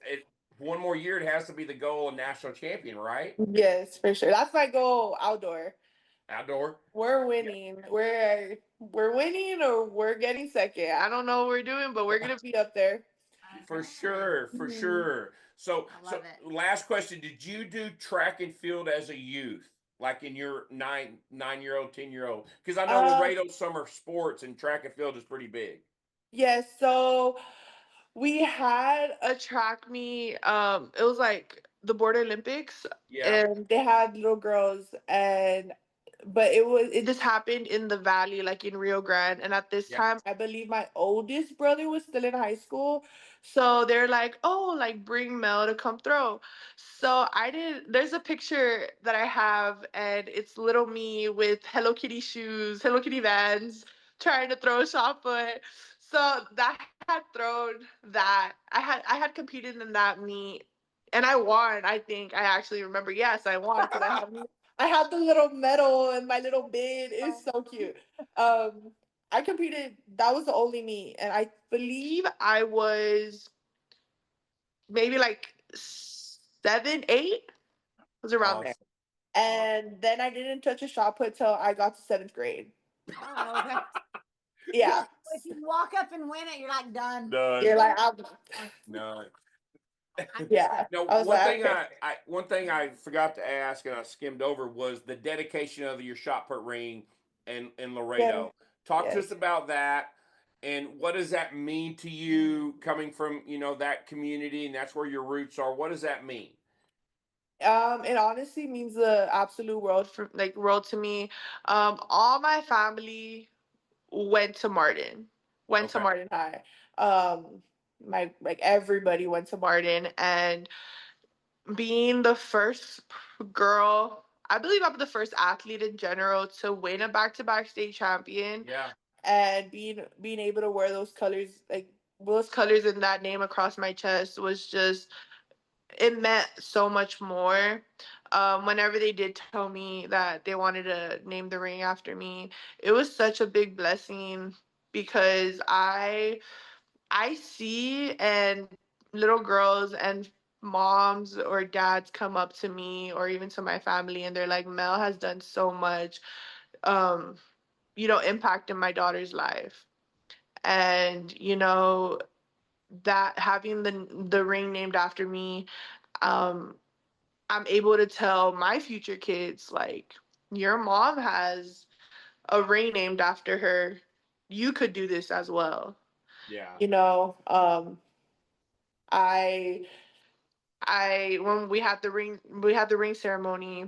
[SPEAKER 1] one more year, it has to be the goal of national champion, right?
[SPEAKER 3] Yes, for sure. That's my goal outdoor.
[SPEAKER 1] Outdoor.
[SPEAKER 3] We're winning. We're winning or we're getting second. I don't know what we're doing, but we're gonna be up there.
[SPEAKER 1] For sure, for
[SPEAKER 3] Mhm.
[SPEAKER 1] sure. So,
[SPEAKER 5] I love it.
[SPEAKER 1] last question: did you do track and field as a youth, like in your 9-year-old, 10-year-old? Because I know
[SPEAKER 3] Um,
[SPEAKER 1] Laredo summer sports and track and field is pretty big.
[SPEAKER 3] yes, so we had a track meet. It was like the Border Olympics,
[SPEAKER 1] Yeah,
[SPEAKER 3] and they had little girls, and but it just happened in the valley, like in Rio Grande. And at this
[SPEAKER 1] yeah,
[SPEAKER 3] time, I believe my oldest brother was still in high school, so they're like, "Oh, like bring Mel to come throw." So I did. There's a picture that I have, and it's little me with Hello Kitty shoes, Hello Kitty Vans, trying to throw a shot put. So that had thrown that I had competed in that meet and I won. I think I actually remember. Yes, I won because I had the little medal and my little bid. It was so cute. I competed. That was the only meet, and I believe I was maybe like 7, 8. Was around there.
[SPEAKER 1] awesome.
[SPEAKER 3] And then I didn't touch a shot put till I got to 7th grade.
[SPEAKER 5] Oh, okay.
[SPEAKER 3] Yeah,
[SPEAKER 5] If you walk up and win it, you're like done.
[SPEAKER 3] you're
[SPEAKER 1] None,
[SPEAKER 3] like,
[SPEAKER 1] none.
[SPEAKER 3] yeah.
[SPEAKER 1] No,
[SPEAKER 3] I was like, okay.
[SPEAKER 1] one thing I forgot to ask and I skimmed over was the dedication of your shot put ring in
[SPEAKER 3] Yeah.
[SPEAKER 1] Laredo. Talk to us
[SPEAKER 3] Yes.
[SPEAKER 1] about that and what does that mean to you coming from, that community and that's where your roots are. What does that mean?
[SPEAKER 3] It honestly means the absolute world world to me. All my family went to Martin, went to
[SPEAKER 1] Okay.
[SPEAKER 3] Martin High. Um, my like everybody went to Martin, and being the first girl, I believe I'm the first athlete in general to win a back-to-back state champion,
[SPEAKER 1] Yeah.
[SPEAKER 3] and being able to wear those colors and that name across my chest was just it meant so much more. Whenever they did tell me that they wanted to name the ring after me, it was such a big blessing because I see and little girls and moms or dads come up to me or even to my family and they're like, Mel has done so much, um, impact in my daughter's life. And, that having the ring named after me, um, I'm able to tell my future kids, like, your mom has a ring named after her. You could do this as well.
[SPEAKER 1] Yeah.
[SPEAKER 3] You know, I when we had the ring ceremony,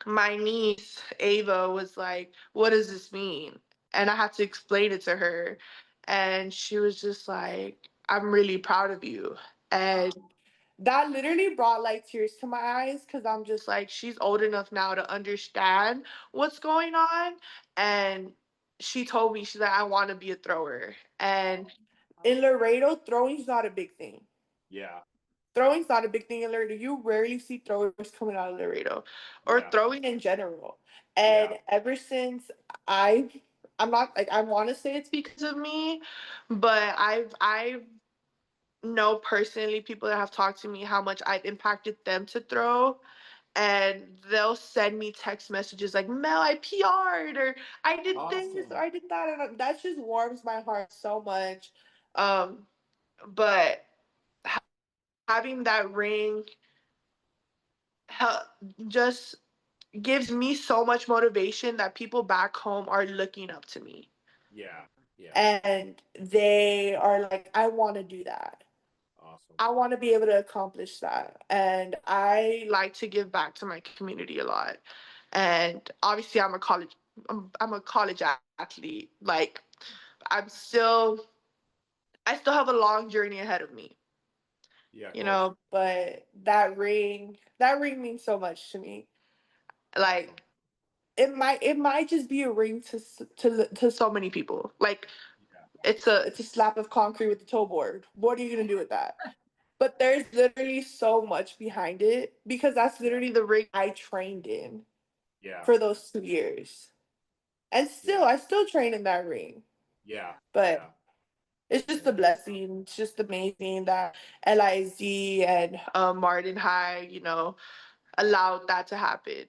[SPEAKER 3] my niece Ava was like, "What does this mean?" And I had to explain it to her, and she was just like, "I'm really proud of you." And that literally brought like tears to my eyes because I'm just like, she's old enough now to understand what's going on. And she told me, she's like, I want to be a thrower. And in Laredo, throwing's not a big thing.
[SPEAKER 1] Yeah.
[SPEAKER 3] Throwing's not a big thing in Laredo. You rarely see throwers coming out of Laredo or
[SPEAKER 1] Yeah.
[SPEAKER 3] throwing in general.
[SPEAKER 1] Yeah.
[SPEAKER 3] And ever since I, I'm not like, I want to say it's because of me, but I've know personally people that have talked to me how much I've impacted them to throw. And they'll send me text messages like, Mel, I PR'd, or I did this,
[SPEAKER 1] Awesome.
[SPEAKER 3] or I did that. And that just warms my heart so much. Um, but having that ring help, just gives me so much motivation that people back home are looking up to me.
[SPEAKER 1] Yeah. Yeah.
[SPEAKER 3] And they are like, I want to do that.
[SPEAKER 1] Awesome.
[SPEAKER 3] I want to be able to accomplish that. And I like to give back to my community a lot. And obviously I'm a college athlete. Like I'm still I still have a long journey ahead of me,
[SPEAKER 1] Yeah, of course.
[SPEAKER 3] but that ring means so much to me.
[SPEAKER 1] Awesome.
[SPEAKER 3] Like it might just be a ring to so many people. Like
[SPEAKER 1] Yeah.
[SPEAKER 3] it's a slap of concrete with the toe board. What are you gonna do with that? But there's literally so much behind it because that's literally the ring I trained in
[SPEAKER 1] Yeah.
[SPEAKER 3] for those 2 years. And
[SPEAKER 1] Yeah.
[SPEAKER 3] I still train in that ring.
[SPEAKER 1] Yeah.
[SPEAKER 3] But
[SPEAKER 1] Yeah.
[SPEAKER 3] it's just a blessing. It's just amazing that LIZ and Martin High, allowed that to happen.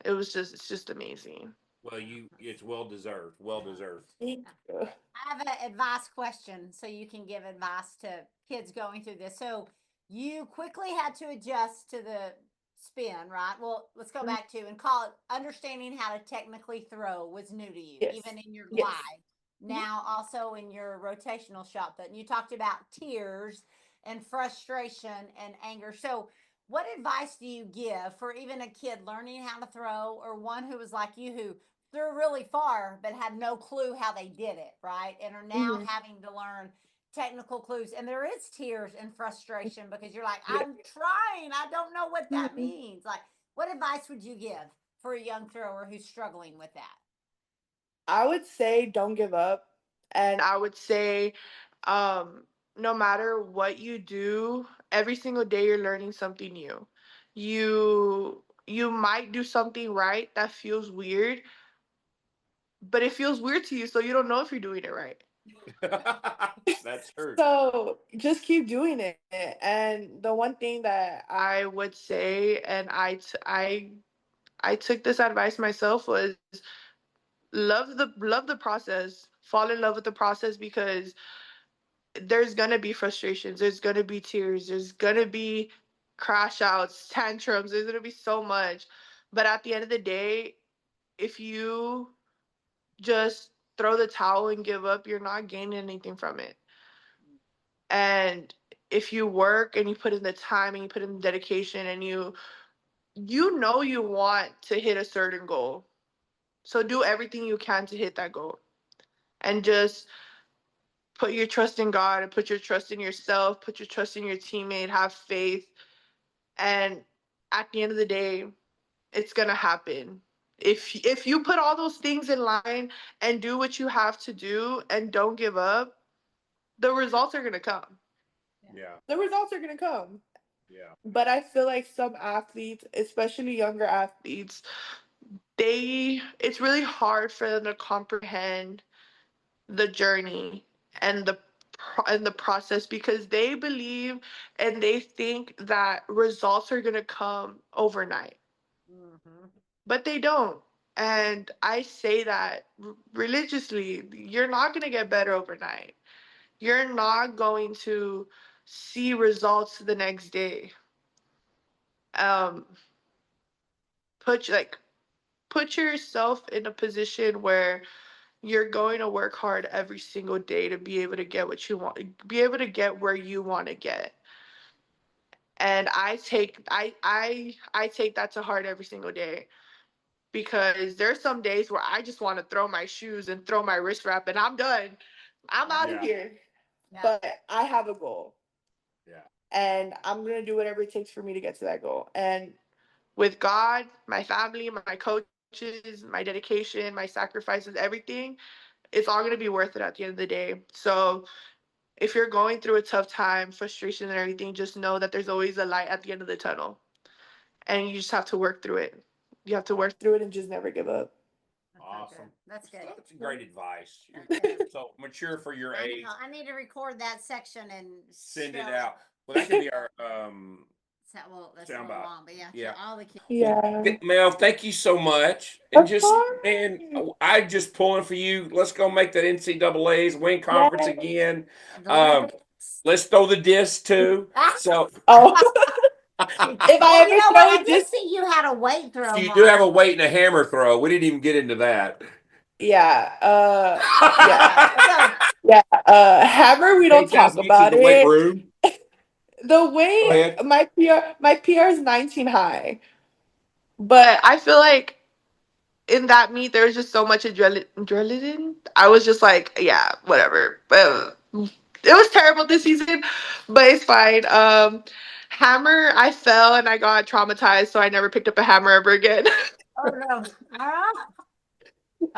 [SPEAKER 3] It's just amazing.
[SPEAKER 1] Well, it's well deserved. Well deserved.
[SPEAKER 3] Thank you.
[SPEAKER 5] I have an advice question so you can give advice to kids going through this. So you quickly had to adjust to the spin, right? Well, let's go back to and call it understanding how to technically throw was new to you,
[SPEAKER 3] Yes.
[SPEAKER 5] even in your
[SPEAKER 3] Yes.
[SPEAKER 5] glide. Now also in your rotational shot put. And you talked about tears and frustration and anger. So what advice do you give for even a kid learning how to throw or one who was like you who threw really far but had no clue how they did it, right? And are now having to learn technical clues. And there is tears and frustration because you're like, I'm trying. I don't know what that means. Like, what advice would you give for a young thrower who's struggling with that?
[SPEAKER 3] I would say don't give up. And I would say, no matter what you do, every single day you're learning something new. You might do something right that feels weird, but it feels weird to you, so you don't know if you're doing it right.
[SPEAKER 1] That's true.
[SPEAKER 3] So just keep doing it. And the one thing that I would say, and I took this advice myself, was love the process. Fall in love with the process because there's gonna be frustrations, there's gonna be tears, there's gonna be crash outs, tantrums, there's gonna be so much. But at the end of the day, if you just throw the towel and give up, you're not gaining anything from it. And if you work and you put in the time and you put in the dedication and you want to hit a certain goal. So do everything you can to hit that goal. And just put your trust in God and put your trust in yourself, put your trust in your teammate, have faith. And at the end of the day, it's going to happen. If you put all those things in line and do what you have to do and don't give up, the results are going to come.
[SPEAKER 1] Yeah.
[SPEAKER 3] The results are going to come.
[SPEAKER 1] Yeah.
[SPEAKER 3] But I feel like some athletes, especially younger athletes, it's really hard for them to comprehend the journey and the process because they believe and they think that results are going to come overnight. But they don't. And I say that religiously, you're not going to get better overnight. You're not going to see results the next day. Um put like put yourself in a position where you're going to work hard every single day to be able to get what you want, be able to get where you want to get. And I take that to heart every single day because there's some days where I just want to throw my shoes and throw my wrist wrap and I'm done. I'm out of here.
[SPEAKER 5] Yeah.
[SPEAKER 3] But I have a goal.
[SPEAKER 1] Yeah.
[SPEAKER 3] And I'm going to do whatever it takes for me to get to that goal. And with God, my family, my coaches, my dedication, my sacrifices, everything, it's all going to be worth it at the end of the day. So if you're going through a tough time, frustration and everything, just know that there's always a light at the end of the tunnel. And you just have to work through it. You have to work through it and just never give up.
[SPEAKER 1] Awesome.
[SPEAKER 5] That's good.
[SPEAKER 1] That's great advice.
[SPEAKER 5] Okay.
[SPEAKER 1] So mature for your
[SPEAKER 5] I
[SPEAKER 1] age.
[SPEAKER 5] know. I need to record that section and
[SPEAKER 1] Send it
[SPEAKER 5] show
[SPEAKER 1] out. Well, that could be our
[SPEAKER 5] Well, that's a
[SPEAKER 1] sound
[SPEAKER 5] little
[SPEAKER 1] bite.
[SPEAKER 5] long, but yeah,
[SPEAKER 1] Yeah.
[SPEAKER 5] all the kids.
[SPEAKER 3] Yeah.
[SPEAKER 1] Mel, thank you so much. And
[SPEAKER 3] Of
[SPEAKER 1] just
[SPEAKER 3] course.
[SPEAKER 1] man, I just pulling for you. Let's go make that NCAA's win conference again. Let's throw the disc too. So
[SPEAKER 3] Oh. If I ever
[SPEAKER 5] you know
[SPEAKER 3] throw
[SPEAKER 5] what? I
[SPEAKER 3] a
[SPEAKER 5] did
[SPEAKER 3] disc,
[SPEAKER 5] see you had a weight throw.
[SPEAKER 1] you do have a weight and a hammer throw. We didn't even get into that.
[SPEAKER 3] yeah,
[SPEAKER 5] So,
[SPEAKER 3] yeah. Hammer, we don't talk about
[SPEAKER 1] the weight
[SPEAKER 3] it.
[SPEAKER 1] room.
[SPEAKER 3] The
[SPEAKER 1] Go
[SPEAKER 3] weight,
[SPEAKER 1] ahead.
[SPEAKER 3] my PR is 19 high, but I feel like in that meet there was just so much adrenaline. I was just like, yeah, whatever. But it was terrible this season, but it's fine. Hammer, I fell and I got traumatized, so I never picked up a hammer ever again.
[SPEAKER 5] oh no.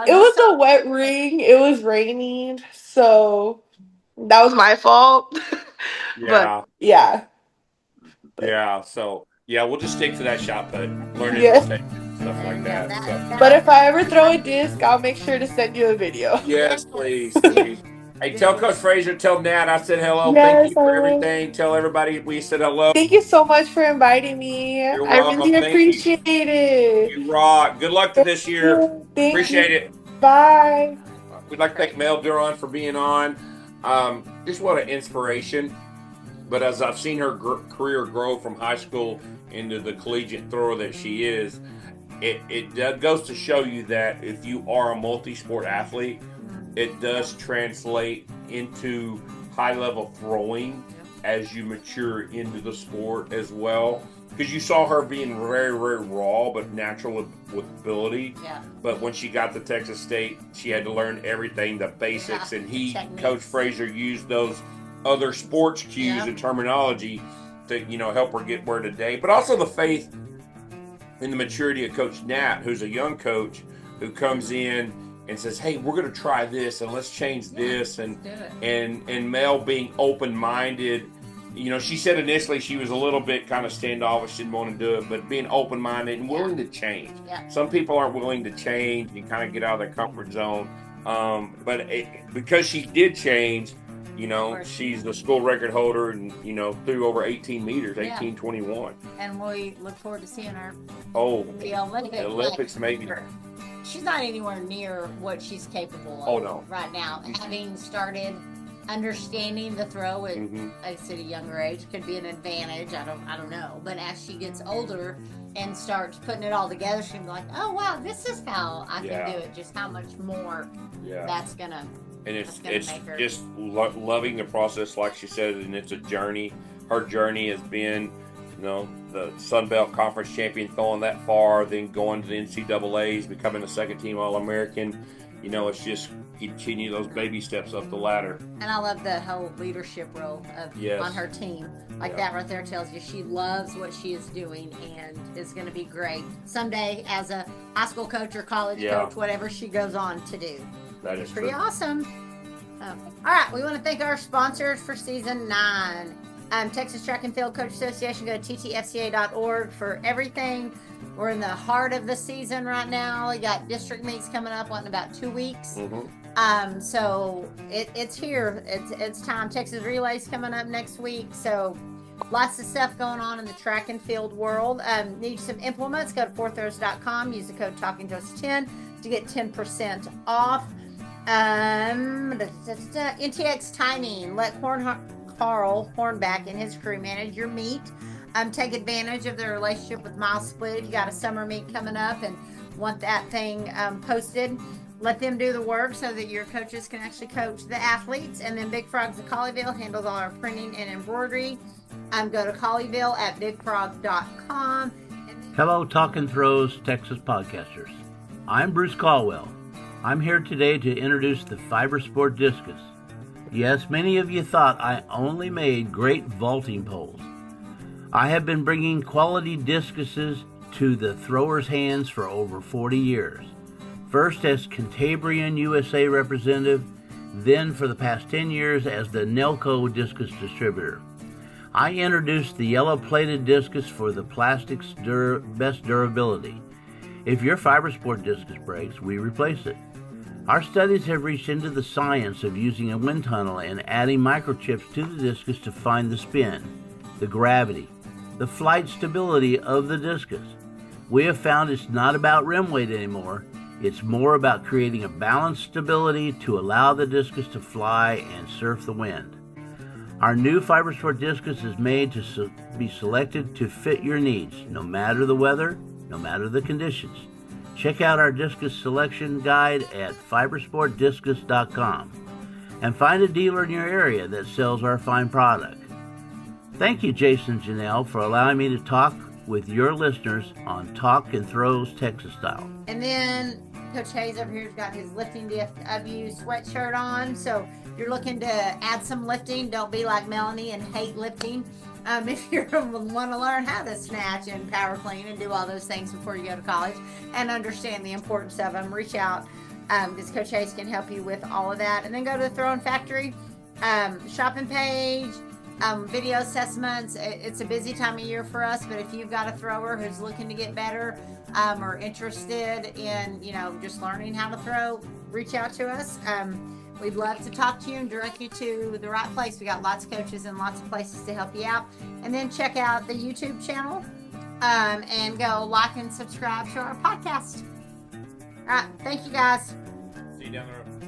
[SPEAKER 3] It was a wet ring. It was raining, so that was my fault. But
[SPEAKER 1] Yeah.
[SPEAKER 3] yeah,
[SPEAKER 1] Yeah. So yeah, we'll just stick to that shot put, learning
[SPEAKER 3] yeah.
[SPEAKER 1] rotation, stuff like that. So
[SPEAKER 3] But if I ever throw a disc, I'll make sure to send you a video.
[SPEAKER 1] yes, please. Hey, tell Coach Frazier, tell Nat I said hello.
[SPEAKER 3] Yes,
[SPEAKER 1] Thank you for
[SPEAKER 3] I will.
[SPEAKER 1] everything. Tell everybody we said hello.
[SPEAKER 3] Thank you so much for inviting me.
[SPEAKER 1] You're
[SPEAKER 3] I
[SPEAKER 1] welcome.
[SPEAKER 3] really
[SPEAKER 1] Thank you.
[SPEAKER 3] appreciate it.
[SPEAKER 1] You rock. Good luck to this year.
[SPEAKER 3] Thank
[SPEAKER 1] Appreciate
[SPEAKER 3] you.
[SPEAKER 1] it.
[SPEAKER 3] Bye.
[SPEAKER 1] We'd like to thank Mel Duron for being on. Just what an inspiration. But as I've seen her career grow from high school into the collegiate thrower that she is, it goes to show you that if you are a multi-sport athlete, it does translate into high-level throwing as you mature into the sport as well. Because you saw her being very, very raw, but natural with ability.
[SPEAKER 5] Yeah.
[SPEAKER 1] But when she got to Texas State, she had to learn everything, the basics, and
[SPEAKER 5] Techniques.
[SPEAKER 1] Coach Frazier, used those other sports cues and terminology to, help her get where today. But also the faith and the maturity of Coach Nat, who's a young coach who comes in and says, "Hey, we're going to try this and let's change this," and Mel being open-minded. She said initially she was a little bit kind of standoffish, didn't want to do it, but being open-minded and willing to change.
[SPEAKER 5] Yeah.
[SPEAKER 1] Some people aren't willing to change and kind of get out of their comfort zone. But because she did change, she's the school record holder and, threw over 18 meters, 18:21.
[SPEAKER 5] And we look forward to seeing her
[SPEAKER 1] in
[SPEAKER 5] the Olympics.
[SPEAKER 1] Olympics maybe.
[SPEAKER 5] She's not anywhere near what she's capable of right now. Having started understanding the throw at a younger age could be an advantage. I don't know. But as she gets older and starts putting it all together, she'll be like, "Oh wow, this is how I can do it." Just how much more that's gonna.
[SPEAKER 1] And it's just loving the process, like she said, and it's a journey. Her journey has been, the Sunbelt Conference champion, throwing that far, then going to the NCAA's, becoming a second-team All-American. It's just continue those baby steps up the ladder.
[SPEAKER 5] And I love the whole leadership role on her team. That right there tells you she loves what she is doing and is going to be great someday as a high school coach or college coach, whatever she goes on to do.
[SPEAKER 1] That is
[SPEAKER 5] pretty
[SPEAKER 1] true.
[SPEAKER 5] Awesome. All right, we want to thank our sponsors for season 9. Texas Track and Field Coach Association. Go to ttfca.org for everything. We're in the heart of the season right now. We got district meets coming up in about 2 weeks. So it's here. It's time. Texas Relay's coming up next week. So lots of stuff going on in the track and field world. Need some implements? Go to fourthrows.com. Use the code TalkingToast10 to get 10% off. NTX timing. Let Carl Hornback and his crew manage your meet. Take advantage of their relationship with Mile Split. If you got a summer meet coming up and want that thing posted, let them do the work so that your coaches can actually coach the athletes. And then Big Frogs of Colleyville handles all our printing and embroidery. Go to Colleyville at bigfrog.com.
[SPEAKER 6] Hello, Talking Throws Texas podcasters. I'm Bruce Caldwell. I'm here today to introduce the Fiber Sport Discus. Yes, many of you thought I only made great vaulting poles. I have been bringing quality discuses to the throwers' hands for over 40 years. First as Cantabrian USA representative, then for the past 10 years as the Nelco discus distributor. I introduced the yellow-plated discus for the plastic's best durability. If your Fiber Sport discus breaks, we replace it. Our studies have reached into the science of using a wind tunnel and adding microchips to the discus to find the spin, the gravity, the flight stability of the discus. We have found it's not about rim weight anymore. It's more about creating a balanced stability to allow the discus to fly and surf the wind. Our new Fiber Sport discus is made to be selected to fit your needs, no matter the weather, no matter the conditions. Check out our discus selection guide at fibersportdiscus.com and find a dealer in your area that sells our fine product. Thank you, Jason Janelle, for allowing me to talk with your listeners on Talk and Throws Texas Style.
[SPEAKER 5] And then Coach Hayes over here has got his Lifting DFW sweatshirt on. So if you're looking to add some lifting, don't be like Melanie and hate lifting. If you want to learn how to snatch and power clean and do all those things before you go to college and understand the importance of them, reach out because Coach Hayes can help you with all of that. And then go to the Throwing Factory shopping page, video assessments. It's a busy time of year for us, but if you've got a thrower who's looking to get better or interested in, just learning how to throw, reach out to us. We'd love to talk to you and direct you to the right place. We got lots of coaches and lots of places to help you out. And then check out the YouTube channel and go like and subscribe to our podcast. All right. Thank you, guys.
[SPEAKER 1] See you down the road.